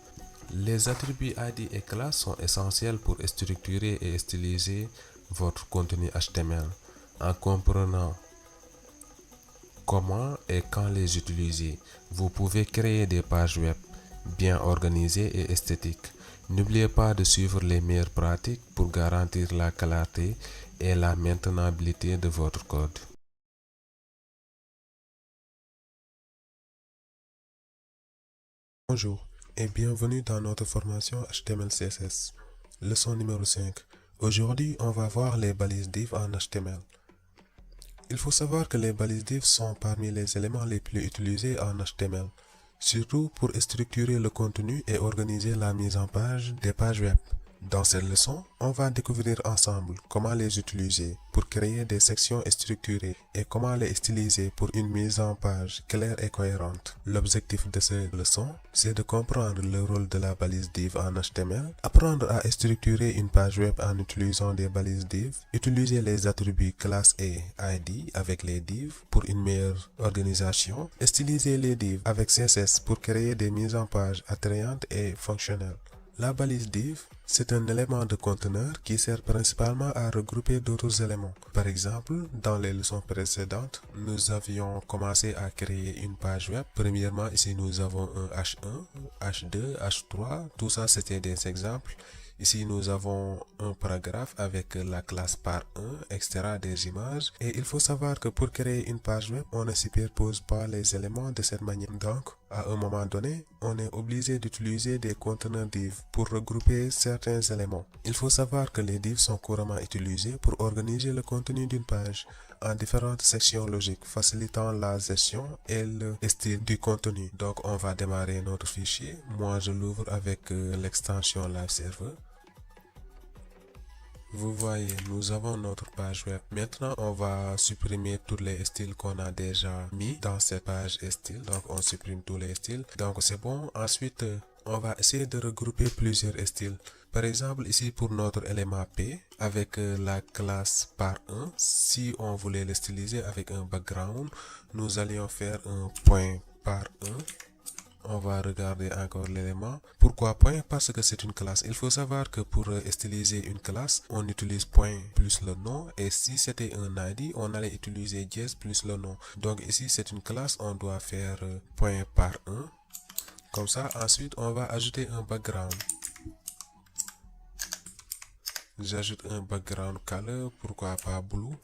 Les attributs ID et classes sont essentiels pour structurer et styliser votre contenu HTML en comprenant comment et quand les utiliser. Vous pouvez créer des pages web bien organisées et esthétiques. N'oubliez pas de suivre les meilleures pratiques pour garantir la clarté et la maintenabilité de votre code. Bonjour et bienvenue dans notre formation HTML CSS. Leçon numéro 5. Aujourd'hui, on va voir les balises div en HTML. Il faut savoir que les balises div sont parmi les éléments les plus utilisés en HTML, surtout pour structurer le contenu et organiser la mise en page des pages web. Dans cette leçon, on va découvrir ensemble comment les utiliser pour créer des sections structurées et comment les styliser pour une mise en page claire et cohérente. L'objectif de cette leçon, c'est de comprendre le rôle de la balise div en HTML, apprendre à structurer une page web en utilisant des balises div, utiliser les attributs classe et ID avec les divs pour une meilleure organisation, styliser les divs avec CSS pour créer des mises en page attrayantes et fonctionnelles. La balise div, c'est un élément de conteneur qui sert principalement à regrouper d'autres éléments. Par exemple, dans les leçons précédentes, nous avions commencé à créer une page web. Premièrement, ici nous avons un H1, H2, H3, tout ça c'était des exemples. Ici, nous avons un paragraphe avec la classe par1, etc. des images. Et il faut savoir que pour créer une page web, on ne superpose pas les éléments de cette manière. Donc, à un moment donné, on est obligé d'utiliser des conteneurs div pour regrouper certains éléments. Il faut savoir que les divs sont couramment utilisés pour organiser le contenu d'une page en différentes sections logiques, facilitant la gestion et le style du contenu. Donc, on va démarrer notre fichier. Moi, je l'ouvre avec l'extension Live Server. Vous voyez, nous avons notre page web. Maintenant, on va supprimer tous les styles qu'on a déjà mis dans cette page style. Donc, on supprime tous les styles. Donc, c'est bon. Ensuite, on va essayer de regrouper plusieurs styles. Par exemple, ici pour notre élément P, avec la classe par1, si on voulait le styliser avec un background, nous allions faire un point par1. On va regarder encore l'élément. Pourquoi point? Parce que c'est une classe. Il faut savoir que pour styliser une classe, on utilise point plus le nom. Et si c'était un ID, on allait utiliser dièse plus le nom. Donc ici, c'est une classe. On doit faire point par 1. Comme ça, ensuite, on va ajouter un background. J'ajoute un background color. Pourquoi pas blue?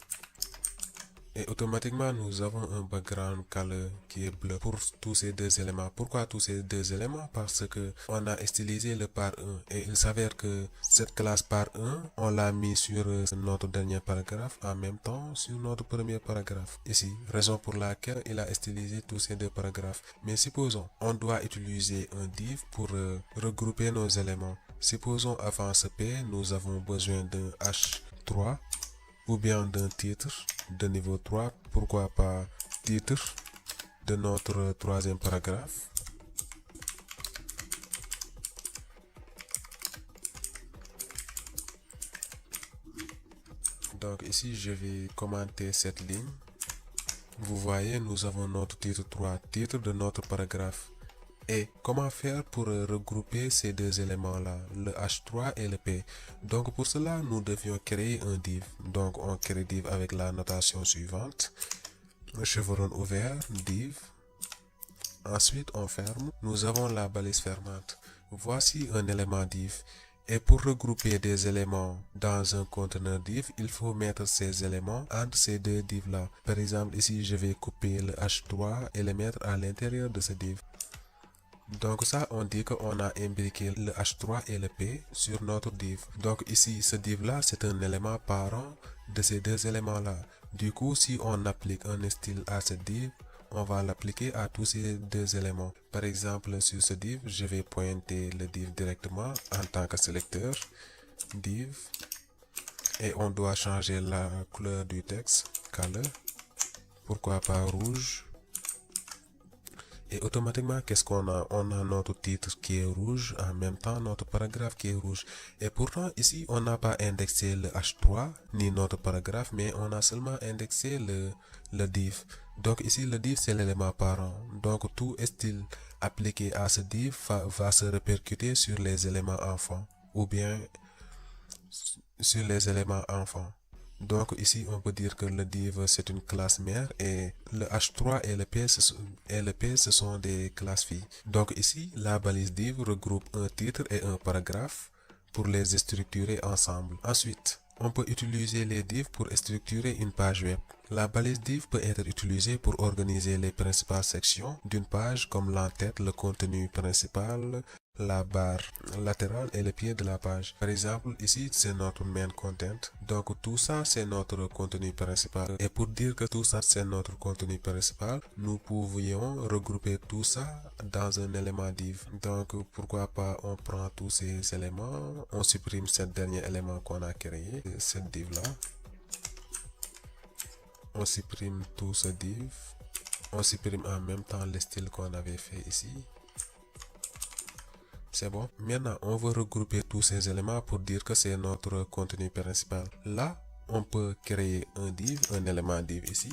Et automatiquement, nous avons un background color qui est bleu pour tous ces deux éléments. Pourquoi tous ces deux éléments? Parce que on a stylisé le par 1 et il s'avère que cette classe par 1, on l'a mis sur notre dernier paragraphe en même temps sur notre premier paragraphe. Ici, raison pour laquelle il a stylisé tous ces deux paragraphes. Mais supposons, on doit utiliser un div pour regrouper nos éléments. Supposons avant ce P, nous avons besoin d'un H3 ou bien d'un titre de niveau 3, pourquoi pas titre de notre troisième paragraphe. Donc ici, je vais commenter cette ligne. Vous voyez, nous avons notre titre 3, titre de notre paragraphe. Et comment faire pour regrouper ces deux éléments-là, le H3 et le P? Donc pour cela, nous devions créer un div. Donc on crée div avec la notation suivante. Chevron ouvert, div. Ensuite, on ferme. Nous avons la balise fermante. Voici un élément div. Et pour regrouper des éléments dans un conteneur div, il faut mettre ces éléments entre ces deux divs-là. Par exemple, ici, je vais couper le H3 et le mettre à l'intérieur de ce div. Donc ça, on dit qu'on a imbriqué le H3 et le P sur notre div. Donc ici, ce div-là, c'est un élément parent de ces deux éléments-là. Du coup, si on applique un style à ce div, on va l'appliquer à tous ces deux éléments. Par exemple, sur ce div, je vais pointer le div directement en tant que sélecteur. Div. Et on doit changer la couleur du texte. Color. Pourquoi pas rouge? Et automatiquement, qu'est-ce qu'on a? On a notre titre qui est rouge, en même temps notre paragraphe qui est rouge. Et pourtant, ici, on n'a pas indexé le H3 ni notre paragraphe, mais on a seulement indexé le div. Donc ici, le div, c'est l'élément parent. Donc tout style appliqué à ce div va se répercuter sur les éléments enfants ou bien sur les éléments enfants. Donc ici, on peut dire que le div, c'est une classe mère et le H3 et le P, ce sont des classes filles. Donc ici, la balise div regroupe un titre et un paragraphe pour les structurer ensemble. Ensuite, on peut utiliser les divs pour structurer une page web. La balise div peut être utilisée pour organiser les principales sections d'une page comme l'entête, le contenu principal, la barre latérale et le pied de la page. Par exemple, ici c'est notre main content. Donc tout ça c'est notre contenu principal. Et pour dire que tout ça c'est notre contenu principal, nous pouvions regrouper tout ça dans un élément div. Donc pourquoi pas on prend tous ces éléments, on supprime ce dernier élément qu'on a créé, cette div là. On supprime tout ce div. On supprime en même temps le style qu'on avait fait ici. C'est bon. Maintenant, on veut regrouper tous ces éléments pour dire que c'est notre contenu principal. Là, on peut créer un div, un élément div ici.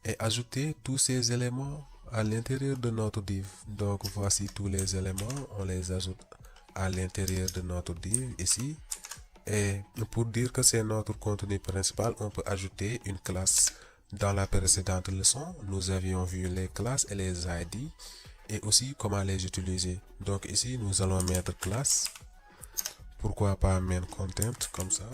Et ajouter tous ces éléments à l'intérieur de notre div. Donc, voici tous les éléments. On les ajoute à l'intérieur de notre div ici. Et pour dire que c'est notre contenu principal, on peut ajouter une classe. Dans la précédente leçon, nous avions vu les classes et les ID et aussi comment les utiliser. Donc ici, nous allons mettre classe. Pourquoi pas main content comme ça.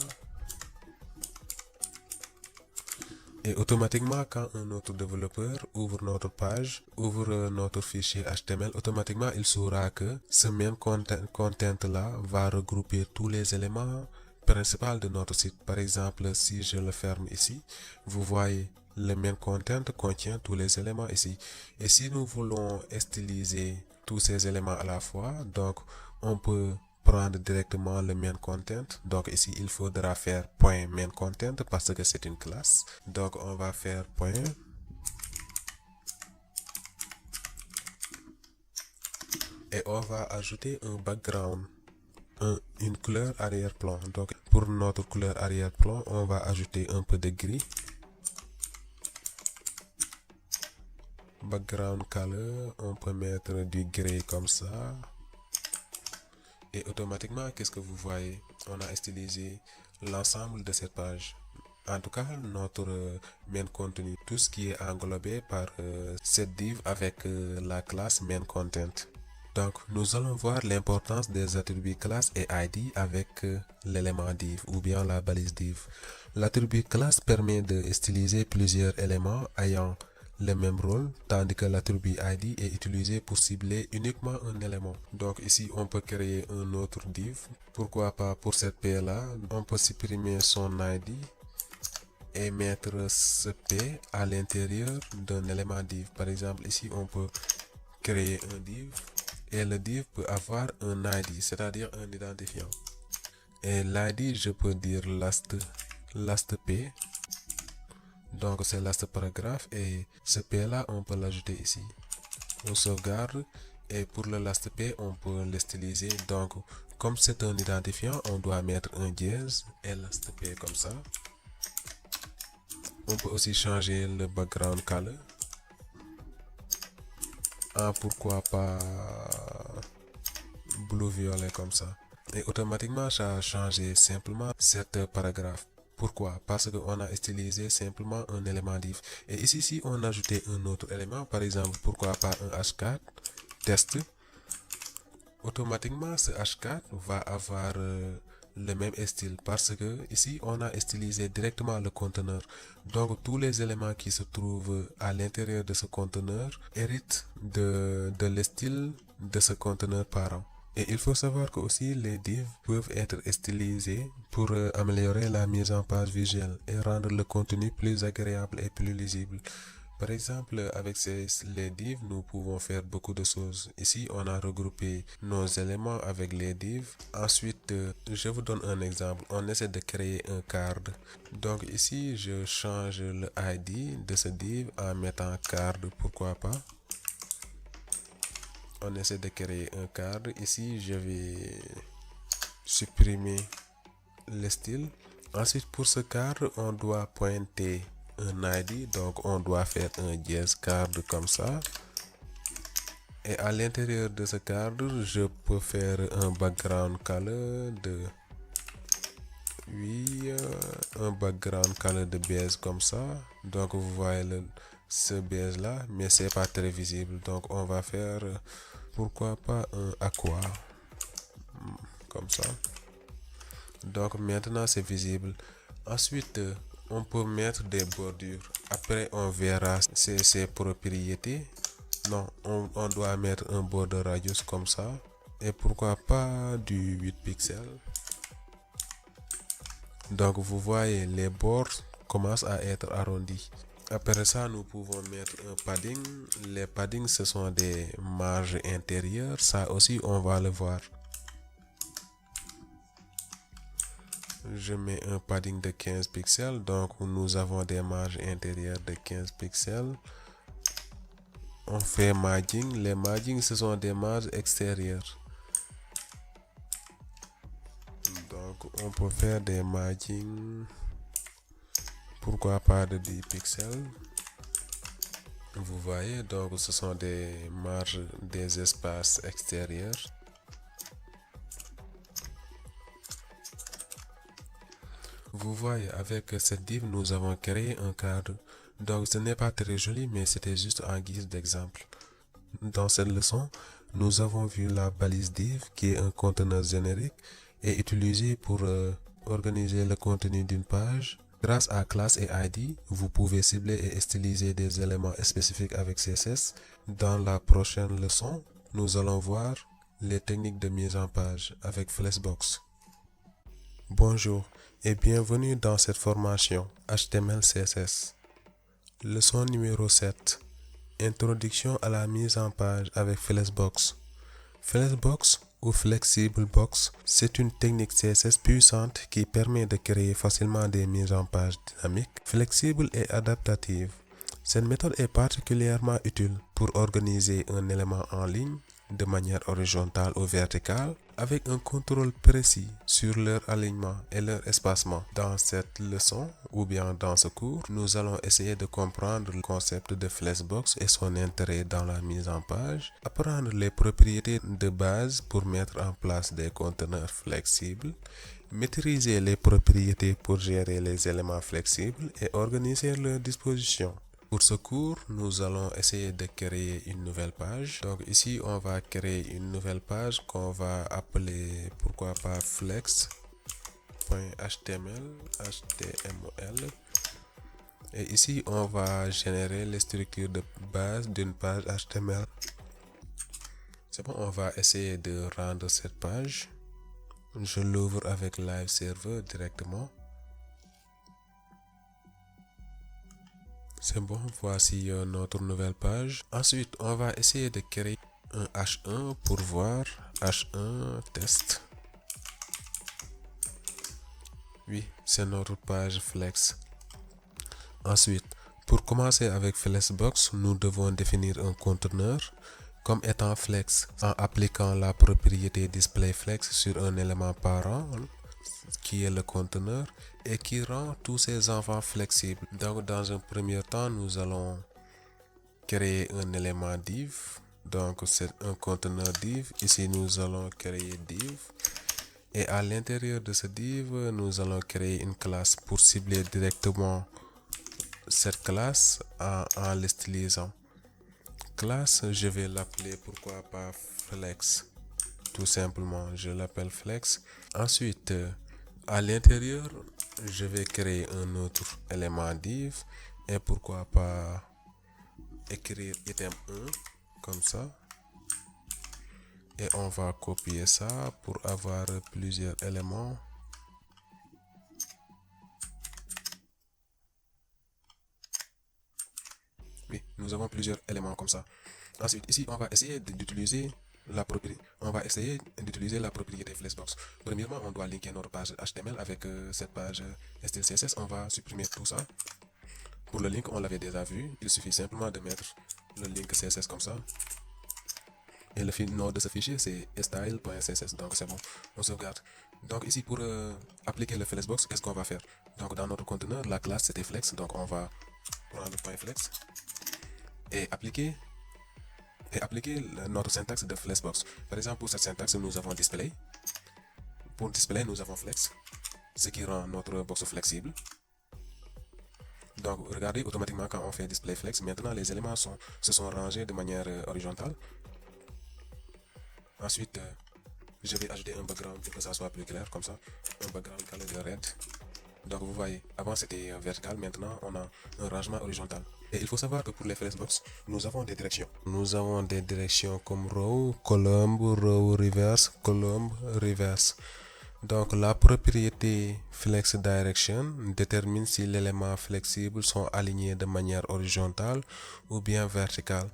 Et automatiquement, quand un autre développeur ouvre notre page, ouvre notre fichier HTML, automatiquement, il saura que ce main content là va regrouper tous les éléments principaux de notre site. Par exemple, si je le ferme ici, vous voyez, le main content contient tous les éléments ici. Et si nous voulons styliser tous ces éléments à la fois, donc on peut prendre directement le main content. Donc ici, il faudra faire point main content parce que c'est une classe. Donc on va faire point. Et on va ajouter un background, une couleur arrière-plan. Donc pour notre couleur arrière-plan, on va ajouter un peu de gris. Background color, on peut mettre du gris comme ça. Et automatiquement, qu'est-ce que vous voyez? On a stylisé l'ensemble de cette page. En tout cas, notre main contenu, tout ce qui est englobé par cette div avec la classe main content. Donc, nous allons voir l'importance des attributs classe et ID avec l'élément div ou bien la balise div. L'attribut classe permet de styliser plusieurs éléments ayant le même rôle, tandis que l'attribut ID est utilisé pour cibler uniquement un élément. Donc ici, on peut créer un autre div. Pourquoi pas pour cette P là, on peut supprimer son ID et mettre ce P à l'intérieur d'un élément div. Par exemple, ici, on peut créer un div et le div peut avoir un ID, c'est-à-dire un identifiant. Et l'ID, je peux dire last P. Donc c'est last paragraphe et ce P là on peut l'ajouter ici. On sauvegarde et pour le last P on peut le styliser. Donc comme c'est un identifiant, on doit mettre un dièse et last P comme ça. On peut aussi changer le background color. Pourquoi pas blue violet comme ça. Et automatiquement ça a changé simplement cet paragraphe. Pourquoi? Parce qu'on a stylisé simplement un élément div. Et ici, si on ajoutait un autre élément, par exemple, pourquoi pas un H4, test, automatiquement ce H4 va avoir le même style parce que ici, on a stylisé directement le conteneur. Donc, tous les éléments qui se trouvent à l'intérieur de ce conteneur héritent de le style de ce conteneur parent. Et il faut savoir que aussi les divs peuvent être stylisés pour améliorer la mise en page visuelle et rendre le contenu plus agréable et plus lisible. Par exemple, avec les divs, nous pouvons faire beaucoup de choses. Ici, on a regroupé nos éléments avec les divs. Ensuite, je vous donne un exemple. On essaie de créer un card. Donc ici, je change le ID de ce div en mettant card, pourquoi pas. On essaie de créer un cadre. Ici, je vais supprimer le style. Ensuite, pour ce cadre, on doit pointer un ID. Donc, on doit faire un dièse cadre comme ça. Et à l'intérieur de ce cadre, je peux faire un background color de un background color de beige comme ça. Donc vous voyez ce beige là, mais c'est pas très visible. Donc on va faire pourquoi pas un aqua comme ça. Donc maintenant c'est visible. Ensuite on peut mettre des bordures. Après on verra ses propriétés. Non, on doit mettre un border radius comme ça. Et pourquoi pas du 8 pixels. Donc vous voyez, les bords commencent à être arrondis. Après ça, nous pouvons mettre un padding. Les paddings, ce sont des marges intérieures. Ça aussi, on va le voir. Je mets un padding de 15 pixels. Donc nous avons des marges intérieures de 15 pixels. On fait margin. Les margins, ce sont des marges extérieures. Donc on peut faire des margins, pourquoi pas de 10 pixels. Vous voyez, donc ce sont des marges des espaces extérieurs. Vous voyez, avec cette div, nous avons créé un cadre. Donc ce n'est pas très joli, mais c'était juste en guise d'exemple. Dans cette leçon, nous avons vu la balise div, qui est un conteneur générique et utilisé pour organiser le contenu d'une page. Grâce à classe et ID, vous pouvez cibler et styliser des éléments spécifiques avec CSS. Dans la prochaine leçon, nous allons voir les techniques de mise en page avec Flexbox. Bonjour et bienvenue dans cette formation HTML CSS. Leçon numéro 7. Introduction à la mise en page avec Flexbox. Flexbox ou Flexible Box, c'est une technique CSS puissante qui permet de créer facilement des mises en page dynamiques, flexibles et adaptatives. Cette méthode est particulièrement utile pour organiser un élément en ligne de manière horizontale ou verticale avec un contrôle précis sur leur alignement et leur espacement. Dans cette leçon ou bien dans ce cours, nous allons essayer de comprendre le concept de Flexbox et son intérêt dans la mise en page, apprendre les propriétés de base pour mettre en place des conteneurs flexibles, maîtriser les propriétés pour gérer les éléments flexibles et organiser leur disposition. Pour ce cours, nous allons essayer de créer une nouvelle page. Donc ici, on va créer une nouvelle page qu'on va appeler, pourquoi pas, flex.html. Et ici, on va générer les structures de base d'une page HTML. C'est bon, on va essayer de rendre cette page. Je l'ouvre avec Live Server directement. C'est bon, voici notre nouvelle page. Ensuite, on va essayer de créer un H1 pour voir. H1 test. Oui, c'est notre page Flex. Ensuite, pour commencer avec Flexbox, nous devons définir un conteneur comme étant Flex en appliquant la propriété displayFlex sur un élément parent qui est le conteneur et qui rend tous ses enfants flexibles. Donc dans un premier temps, nous allons créer un élément div. Donc c'est un conteneur div. Ici nous allons créer div. Et à l'intérieur de ce div, nous allons créer une classe pour cibler directement cette classe en l'stylisant. Classe, je vais l'appeler pourquoi pas Flex. Tout simplement, je l'appelle Flex. Ensuite, à l'intérieur, je vais créer un autre élément div et pourquoi pas écrire item 1 comme ça. Et on va copier ça pour avoir plusieurs éléments. Oui, nous avons plusieurs éléments comme ça. Ensuite, ici, on va essayer d'utiliser la propriété Flexbox. Premièrement, on doit linker notre page HTML avec cette page style CSS. On va supprimer tout ça. Pour le link, on l'avait déjà vu. Il suffit simplement de mettre le link CSS comme ça. et le nom de ce fichier c'est style.css. Donc c'est bon, on sauvegarde. Donc ici pour appliquer le flexbox, qu'est-ce qu'on va faire? Donc dans notre conteneur, la classe c'était flex, donc on va prendre le point flex et appliquer notre syntaxe de flexbox. Par exemple, pour cette syntaxe, nous avons display. Pour display, nous avons flex, ce qui rend notre box flexible. Donc regardez, automatiquement quand on fait display flex, maintenant les éléments se sont rangés de manière horizontale. Ensuite, je vais ajouter un background pour que ça soit plus clair, comme ça, un background color de red. Donc vous voyez, avant c'était vertical, maintenant on a un rangement horizontal. Et il faut savoir que pour les flexbox, nous avons des directions. Nous avons des directions comme row, column, row reverse, column reverse. Donc la propriété flex direction détermine si les éléments flexibles sont alignés de manière horizontale ou bien verticale.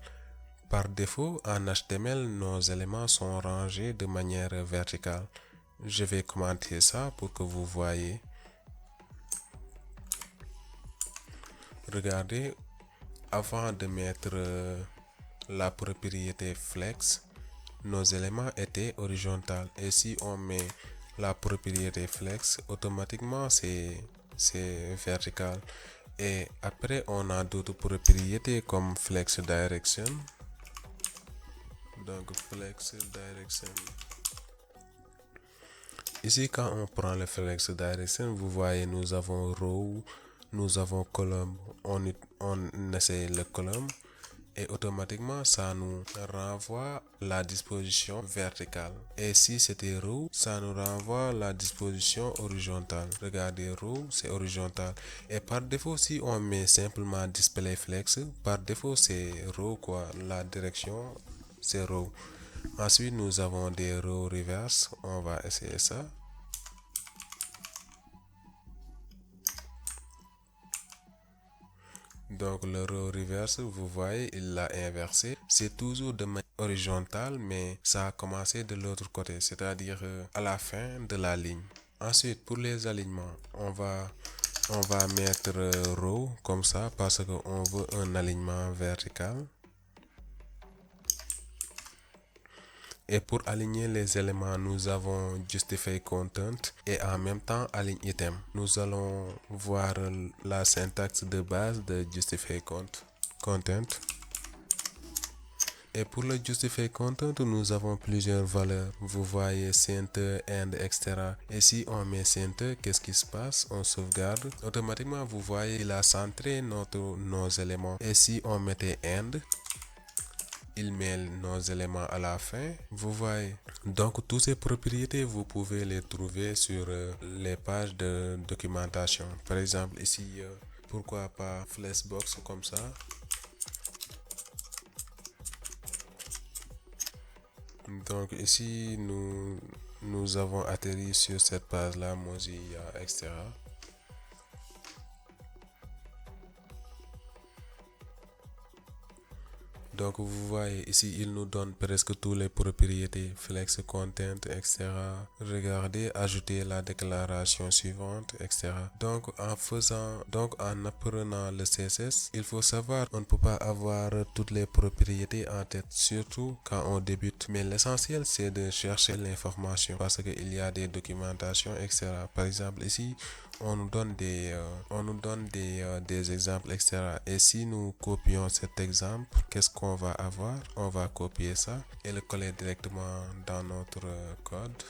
Par défaut, en HTML, nos éléments sont rangés de manière verticale. Je vais commenter ça pour que vous voyez. Regardez, avant de mettre la propriété flex, nos éléments étaient horizontaux. Et si on met la propriété flex, automatiquement c'est vertical. Et après, on a d'autres propriétés comme flex direction. Donc flex direction. Ici, quand on prend le flex direction, vous voyez, nous avons row, nous avons column. On essaie le column et automatiquement ça nous renvoie la disposition verticale. Et si c'était row, ça nous renvoie la disposition horizontale. Regardez, row c'est horizontal. Et par défaut, si on met simplement display flex, par défaut c'est row quoi, la direction c'est row. Ensuite nous avons des row reverse, on va essayer ça. Donc le row reverse, vous voyez, il l'a inversé. C'est toujours de manière horizontale, mais ça a commencé de l'autre côté, c'est-à-dire à la fin de la ligne. Ensuite, pour les alignements, on va mettre row comme ça parce qu'on veut un alignement vertical. Et pour aligner les éléments, nous avons justify content et en même temps align item. Nous allons voir la syntaxe de base de justify content. Et pour le justify content, nous avons plusieurs valeurs. Vous voyez center, end, etc. Et si on met center, qu'est-ce qui se passe? On sauvegarde. Automatiquement, vous voyez, il a centré nos éléments. Et si on mettait end, il met nos éléments à la fin. Vous voyez. Donc, toutes ces propriétés, vous pouvez les trouver sur les pages de documentation. Par exemple, ici, pourquoi pas flexbox comme ça. Donc ici, nous avons atterri sur cette page-là, Mozilla, etc. Donc vous voyez ici, il nous donne presque toutes les propriétés, flex, content, etc. Regardez, ajouter la déclaration suivante, etc. Donc en apprenant le CSS, il faut savoir, on ne peut pas avoir toutes les propriétés en tête, surtout quand on débute. Mais l'essentiel, c'est de chercher l'information parce qu'il y a des documentations, etc. Par exemple, ici, on nous donne des exemples, etc. Et si nous copions cet exemple, qu'est-ce qu'on va avoir? On va copier ça et le coller directement dans notre code.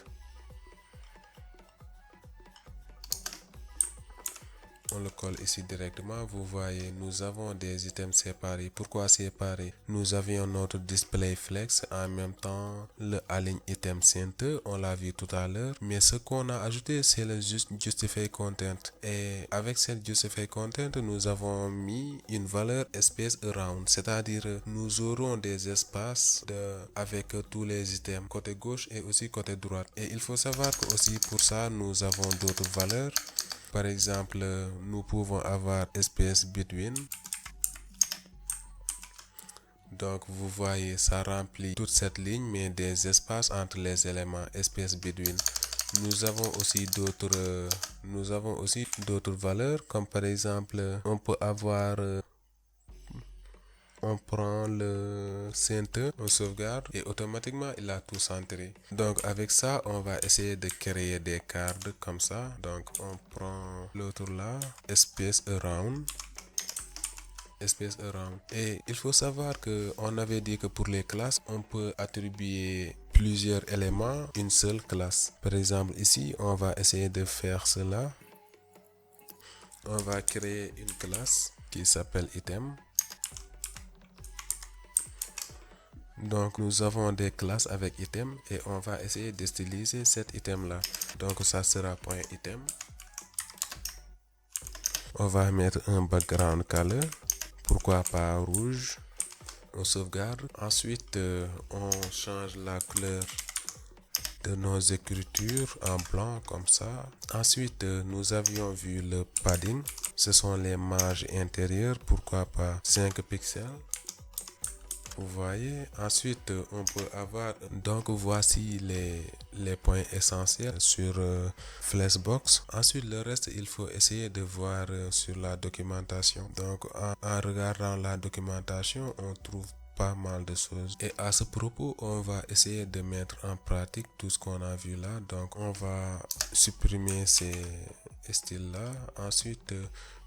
On le colle ici directement. Vous voyez, nous avons des items séparés. Pourquoi séparés? Nous avions notre display flex, en même temps le align item center, on l'a vu tout à l'heure. Mais ce qu'on a ajouté, c'est le justify content. Et avec cette justify content, nous avons mis une valeur space around, c'est-à-dire nous aurons des espaces avec tous les items côté gauche et aussi côté droite. Et il faut savoir que aussi pour ça, nous avons d'autres valeurs. Par exemple, nous pouvons avoir space between. Donc vous voyez, ça remplit toute cette ligne, mais des espaces entre les éléments, space between. Nous avons aussi d'autres valeurs, comme par exemple, on peut avoir on prend le center, on sauvegarde et automatiquement il a tout centré. Donc avec ça, on va essayer de créer des cartes comme ça. Donc on prend l'autre là, space around. Et il faut savoir que on avait dit que pour les classes, on peut attribuer plusieurs éléments une seule classe. Par exemple, ici, on va essayer de faire cela. On va créer une classe qui s'appelle item. Donc nous avons des classes avec item et on va essayer de styliser cet item là. Donc ça sera point item. On va mettre un background color. Pourquoi pas rouge? On sauvegarde. Ensuite, on change la couleur de nos écritures en blanc comme ça. Ensuite, nous avions vu le padding. Ce sont les marges intérieures. Pourquoi pas 5 pixels? Vous voyez, ensuite on peut avoir, donc voici les points essentiels sur Flexbox. Ensuite le reste il faut essayer de voir sur la documentation. Donc en regardant la documentation on trouve pas mal de choses et à ce propos on va essayer de mettre en pratique tout ce qu'on a vu là. Donc on va supprimer ces styles là. Ensuite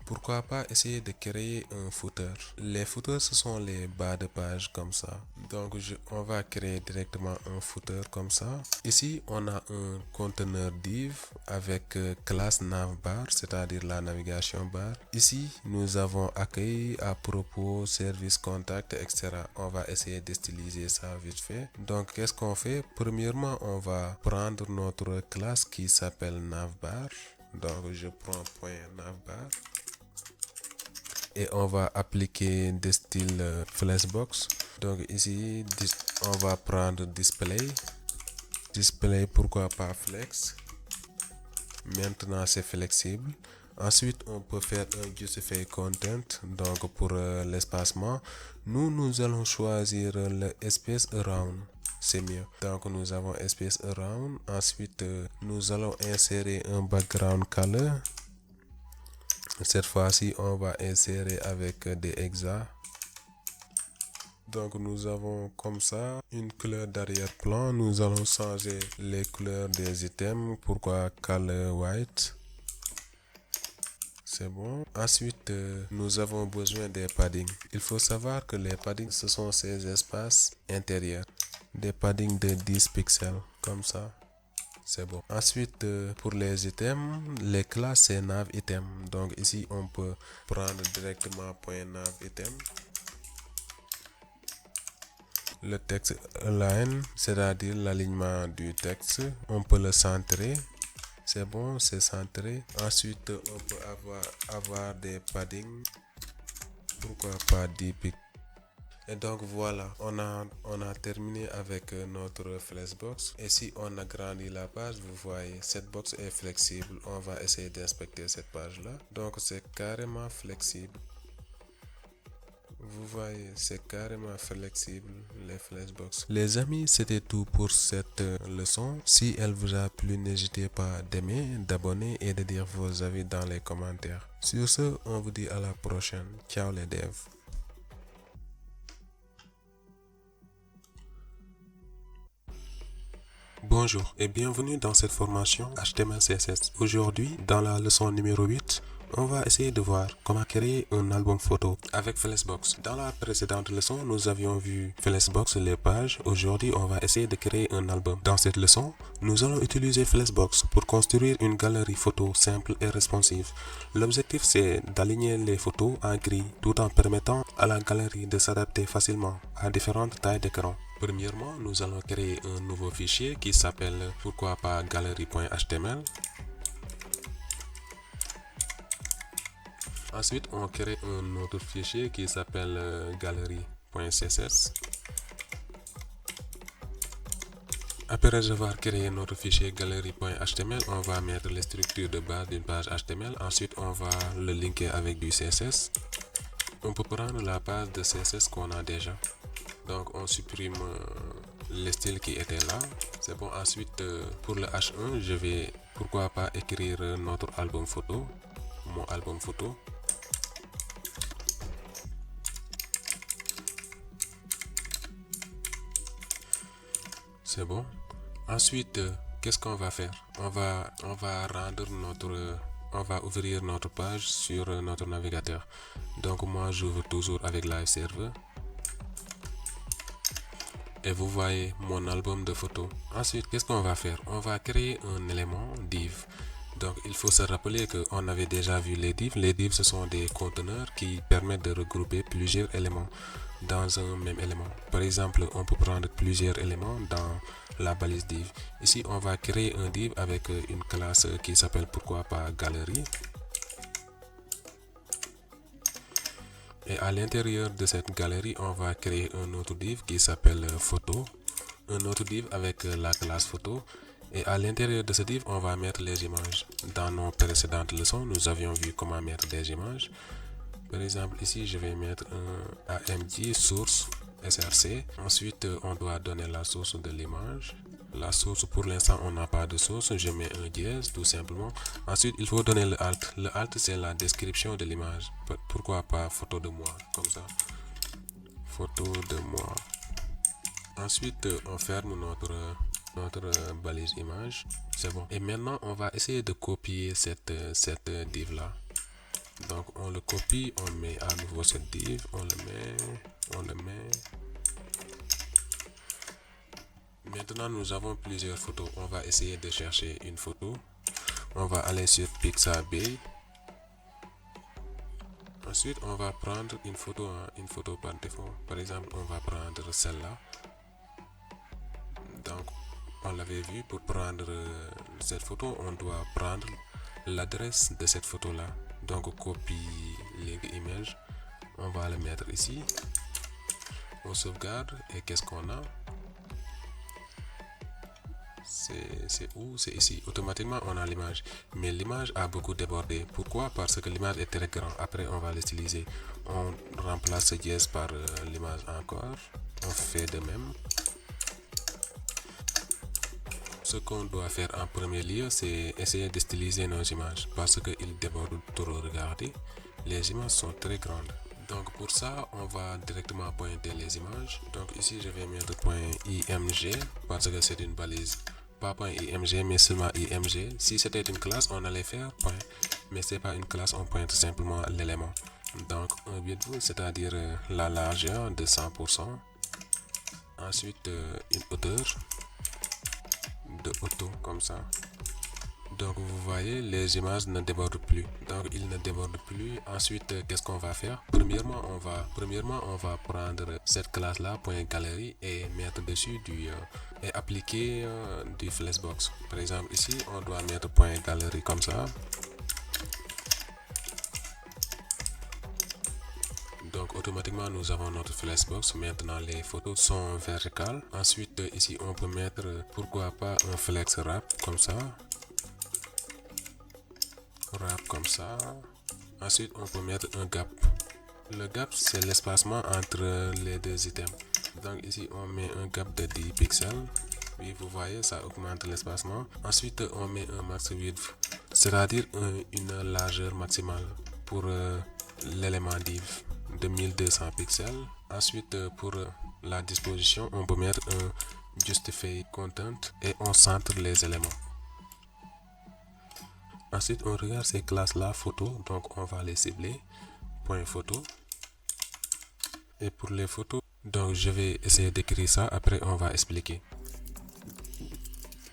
pourquoi pas essayer de créer un footer. Les footers ce sont les bas de page comme ça. Donc on va créer directement un footer comme ça. Ici on a un conteneur div avec classe navbar, c'est-à-dire la navigation bar. Ici nous avons accueil, à propos, service, contact, etc. On va essayer de styliser ça vite fait. Donc qu'est-ce qu'on fait? Premièrement on va prendre notre classe qui s'appelle navbar. Donc je prends point navbar. Et on va appliquer des styles Flexbox. Donc ici, on va prendre display. Display, pourquoi pas flex. Maintenant, c'est flexible. Ensuite, on peut faire un justify content. Donc pour l'espacement, nous allons choisir le space around. C'est mieux. Donc nous avons space around. Ensuite, nous allons insérer un background color. Cette fois-ci, on va insérer avec des hexas. Donc nous avons comme ça une couleur d'arrière-plan. Nous allons changer les couleurs des items. Pourquoi color white? C'est bon. Ensuite, nous avons besoin des paddings. Il faut savoir que les paddings, ce sont ces espaces intérieurs. Des paddings de 10 pixels, comme ça. C'est bon. Ensuite, pour les items, les classes c'est nav item. Donc ici, on peut prendre directement point nav item. Le texte align, c'est-à-dire l'alignement du texte. On peut le centrer. C'est bon, c'est centré. Ensuite, on peut avoir des paddings. Pourquoi pas 10 pixels? Et donc voilà, on a terminé avec notre Flexbox. Et si on agrandit la page, vous voyez, cette box est flexible. On va essayer d'inspecter cette page là. Donc c'est carrément flexible. Vous voyez, c'est carrément flexible les Flexbox. Les amis, c'était tout pour cette leçon. Si elle vous a plu, n'hésitez pas d'aimer, d'abonner et de dire vos avis dans les commentaires. Sur ce, on vous dit à la prochaine. Ciao les devs. Bonjour et bienvenue dans cette formation HTML CSS. Aujourd'hui, dans la leçon numéro 8, on va essayer de voir comment créer un album photo avec Flexbox. Dans la précédente leçon, nous avions vu Flexbox, les pages. Aujourd'hui, on va essayer de créer un album. Dans cette leçon, nous allons utiliser Flexbox pour construire une galerie photo simple et responsive. L'objectif, c'est d'aligner les photos en grille tout en permettant à la galerie de s'adapter facilement à différentes tailles d'écran. Premièrement, nous allons créer un nouveau fichier qui s'appelle pourquoi pas galerie.html. Ensuite, on crée un autre fichier qui s'appelle galerie.css. Après avoir créé notre fichier galerie.html, on va mettre les structures de base d'une page HTML. Ensuite, on va le linker avec du CSS. On peut prendre la page de CSS qu'on a déjà. Donc, on supprime les styles qui étaient là. C'est bon. Ensuite, pour le H1, je vais pourquoi pas écrire notre album photo, mon album photo. C'est bon. Ensuite, qu'est-ce qu'on va faire? On va rendre on va ouvrir notre page sur notre navigateur. Donc moi j'ouvre toujours avec Live Server. Et vous voyez mon album de photos. Ensuite, qu'est-ce qu'on va faire? On va créer un élément div. Donc il faut se rappeler qu'on avait déjà vu les divs. Les divs, ce sont des conteneurs qui permettent de regrouper plusieurs éléments dans un même élément. Par exemple, on peut prendre plusieurs éléments dans la balise div. Ici, on va créer un div avec une classe qui s'appelle pourquoi pas galerie. Et à l'intérieur de cette galerie, on va créer un autre div qui s'appelle photo. Un autre div avec la classe photo. Et à l'intérieur de ce div, on va mettre les images. Dans nos précédentes leçons, nous avions vu comment mettre des images. Par exemple, ici, je vais mettre un AMG source src. Ensuite, on doit donner la source de l'image. La source, pour l'instant, on n'a pas de source. Je mets un dièse, tout simplement. Ensuite, il faut donner le alt. Le alt, c'est la description de l'image. Pourquoi pas photo de moi, comme ça. Photo de moi. Ensuite, on ferme notre balise image. C'est bon. Et maintenant, on va essayer de copier cette div là. Donc on le copie, on met à nouveau cette div, on le met. Maintenant nous avons plusieurs photos. On va essayer de chercher une photo. On va aller sur Pixabay. Ensuite on va prendre une photo par défaut. Par exemple, on va prendre celle-là. Donc on l'avait vu, pour prendre cette photo, on doit prendre l'adresse de cette photo là. Donc copie link image, on va le mettre ici, on sauvegarde et qu'est-ce qu'on a? C'est où? C'est ici. Automatiquement on a l'image, mais l'image a beaucoup débordé. Pourquoi? Parce que l'image est très grande. Après on va l'utiliser, on remplace ce dièse par l'image encore, on fait de même. Ce qu'on doit faire en premier lieu, c'est essayer de styliser nos images parce qu'ils débordent trop. Regardez, les images sont très grandes. Donc pour ça, on va directement pointer les images. Donc ici, je vais mettre .img parce que c'est une balise. Pas .img, mais seulement img. Si c'était une classe, on allait faire point. Mais c'est pas une classe, on pointe simplement l'élément. Donc un width, c'est-à-dire la largeur de 100%. Ensuite, une hauteur de auto comme ça. Donc vous voyez, les images ne débordent plus. Donc ils ne débordent plus. Ensuite, qu'est-ce qu'on va faire? Premièrement, on va prendre cette classe là .galerie et mettre dessus et appliquer du flexbox. Par exemple ici, on doit mettre .galerie comme ça. Donc automatiquement nous avons notre flexbox. Maintenant les photos sont verticales. Ensuite ici on peut mettre pourquoi pas un flex wrap comme ça. Ensuite on peut mettre un gap. Le gap c'est l'espacement entre les deux items. Donc ici on met un gap de 10 pixels. Oui, vous voyez, ça augmente l'espacement. Ensuite on met un max width, c'est-à-dire une largeur maximale pour l'élément div de 1200 pixels. Ensuite pour la disposition, on peut mettre un justify content et on centre les éléments. Ensuite on regarde ces classes là photo, donc on va les cibler point photo. Et pour les photos, donc je vais essayer d'écrire ça, après on va expliquer.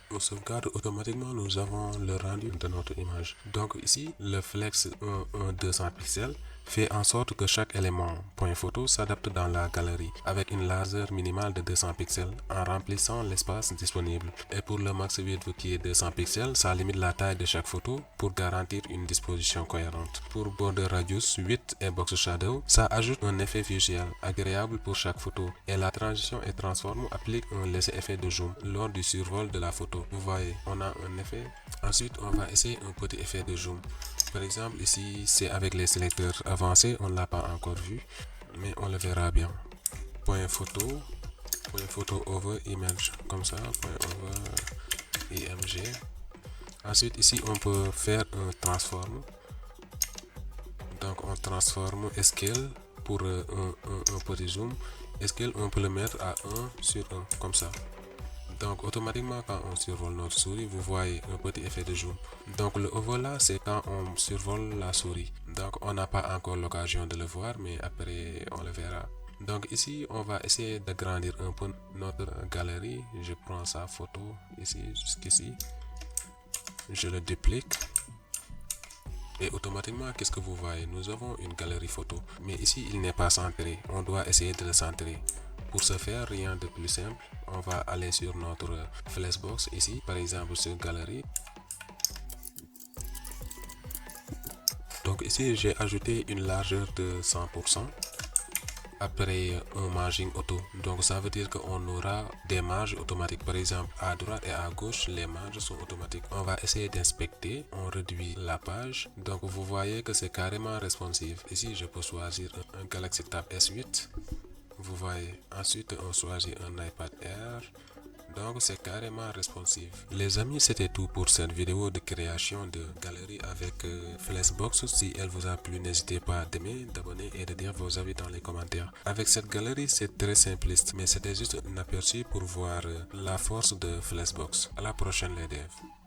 On sauvegarde, automatiquement nous avons le rendu de notre image. Donc ici le flex 200 pixels fait en sorte que chaque élément point photo s'adapte dans la galerie avec une largeur minimale de 200 pixels en remplissant l'espace disponible. Et pour le max width qui est 200 pixels, ça limite la taille de chaque photo pour garantir une disposition cohérente. Pour border radius 8 et box shadow, ça ajoute un effet visuel agréable pour chaque photo. Et la transition et transform applique un laisser effet de zoom lors du survol de la photo. Vous voyez, on a un effet. Ensuite, on va essayer un petit effet de zoom. Par exemple, ici, c'est avec les sélecteurs avancés, on ne l'a pas encore vu, mais on le verra bien. Point photo over image, comme ça, point over img. Ensuite, ici, on peut faire un transform. Donc, on transforme scale pour un petit zoom. Scale, on peut le mettre à 1 sur 1, comme ça. Donc automatiquement quand on survole notre souris, vous voyez un petit effet de zoom. Donc le oval là, c'est quand on survole la souris. Donc on n'a pas encore l'occasion de le voir, mais après on le verra. Donc ici on va essayer d'agrandir un peu notre galerie. Je prends sa photo ici jusqu'ici, je le duplique. Et automatiquement, qu'est-ce que vous voyez? Nous avons une galerie photo. Mais ici, il n'est pas centré. On doit essayer de le centrer. Pour ce faire, rien de plus simple. On va aller sur notre Flexbox ici, par exemple sur galerie. Donc ici, j'ai ajouté une largeur de 100%. Après un margin auto, donc ça veut dire qu'on aura des marges automatiques. Par exemple, à droite et à gauche, les marges sont automatiques. On va essayer d'inspecter, on réduit la page. Donc vous voyez que c'est carrément responsive. Ici, je peux choisir un Galaxy Tab S8. Vous voyez, ensuite on choisit un iPad Air. Donc c'est carrément responsive. Les amis, c'était tout pour cette vidéo de création de galerie avec Flexbox. Si elle vous a plu, n'hésitez pas d'aimer, d'abonner et de dire vos avis dans les commentaires. Avec cette galerie, c'est très simpliste, mais c'était juste un aperçu pour voir la force de Flexbox. À la prochaine les devs.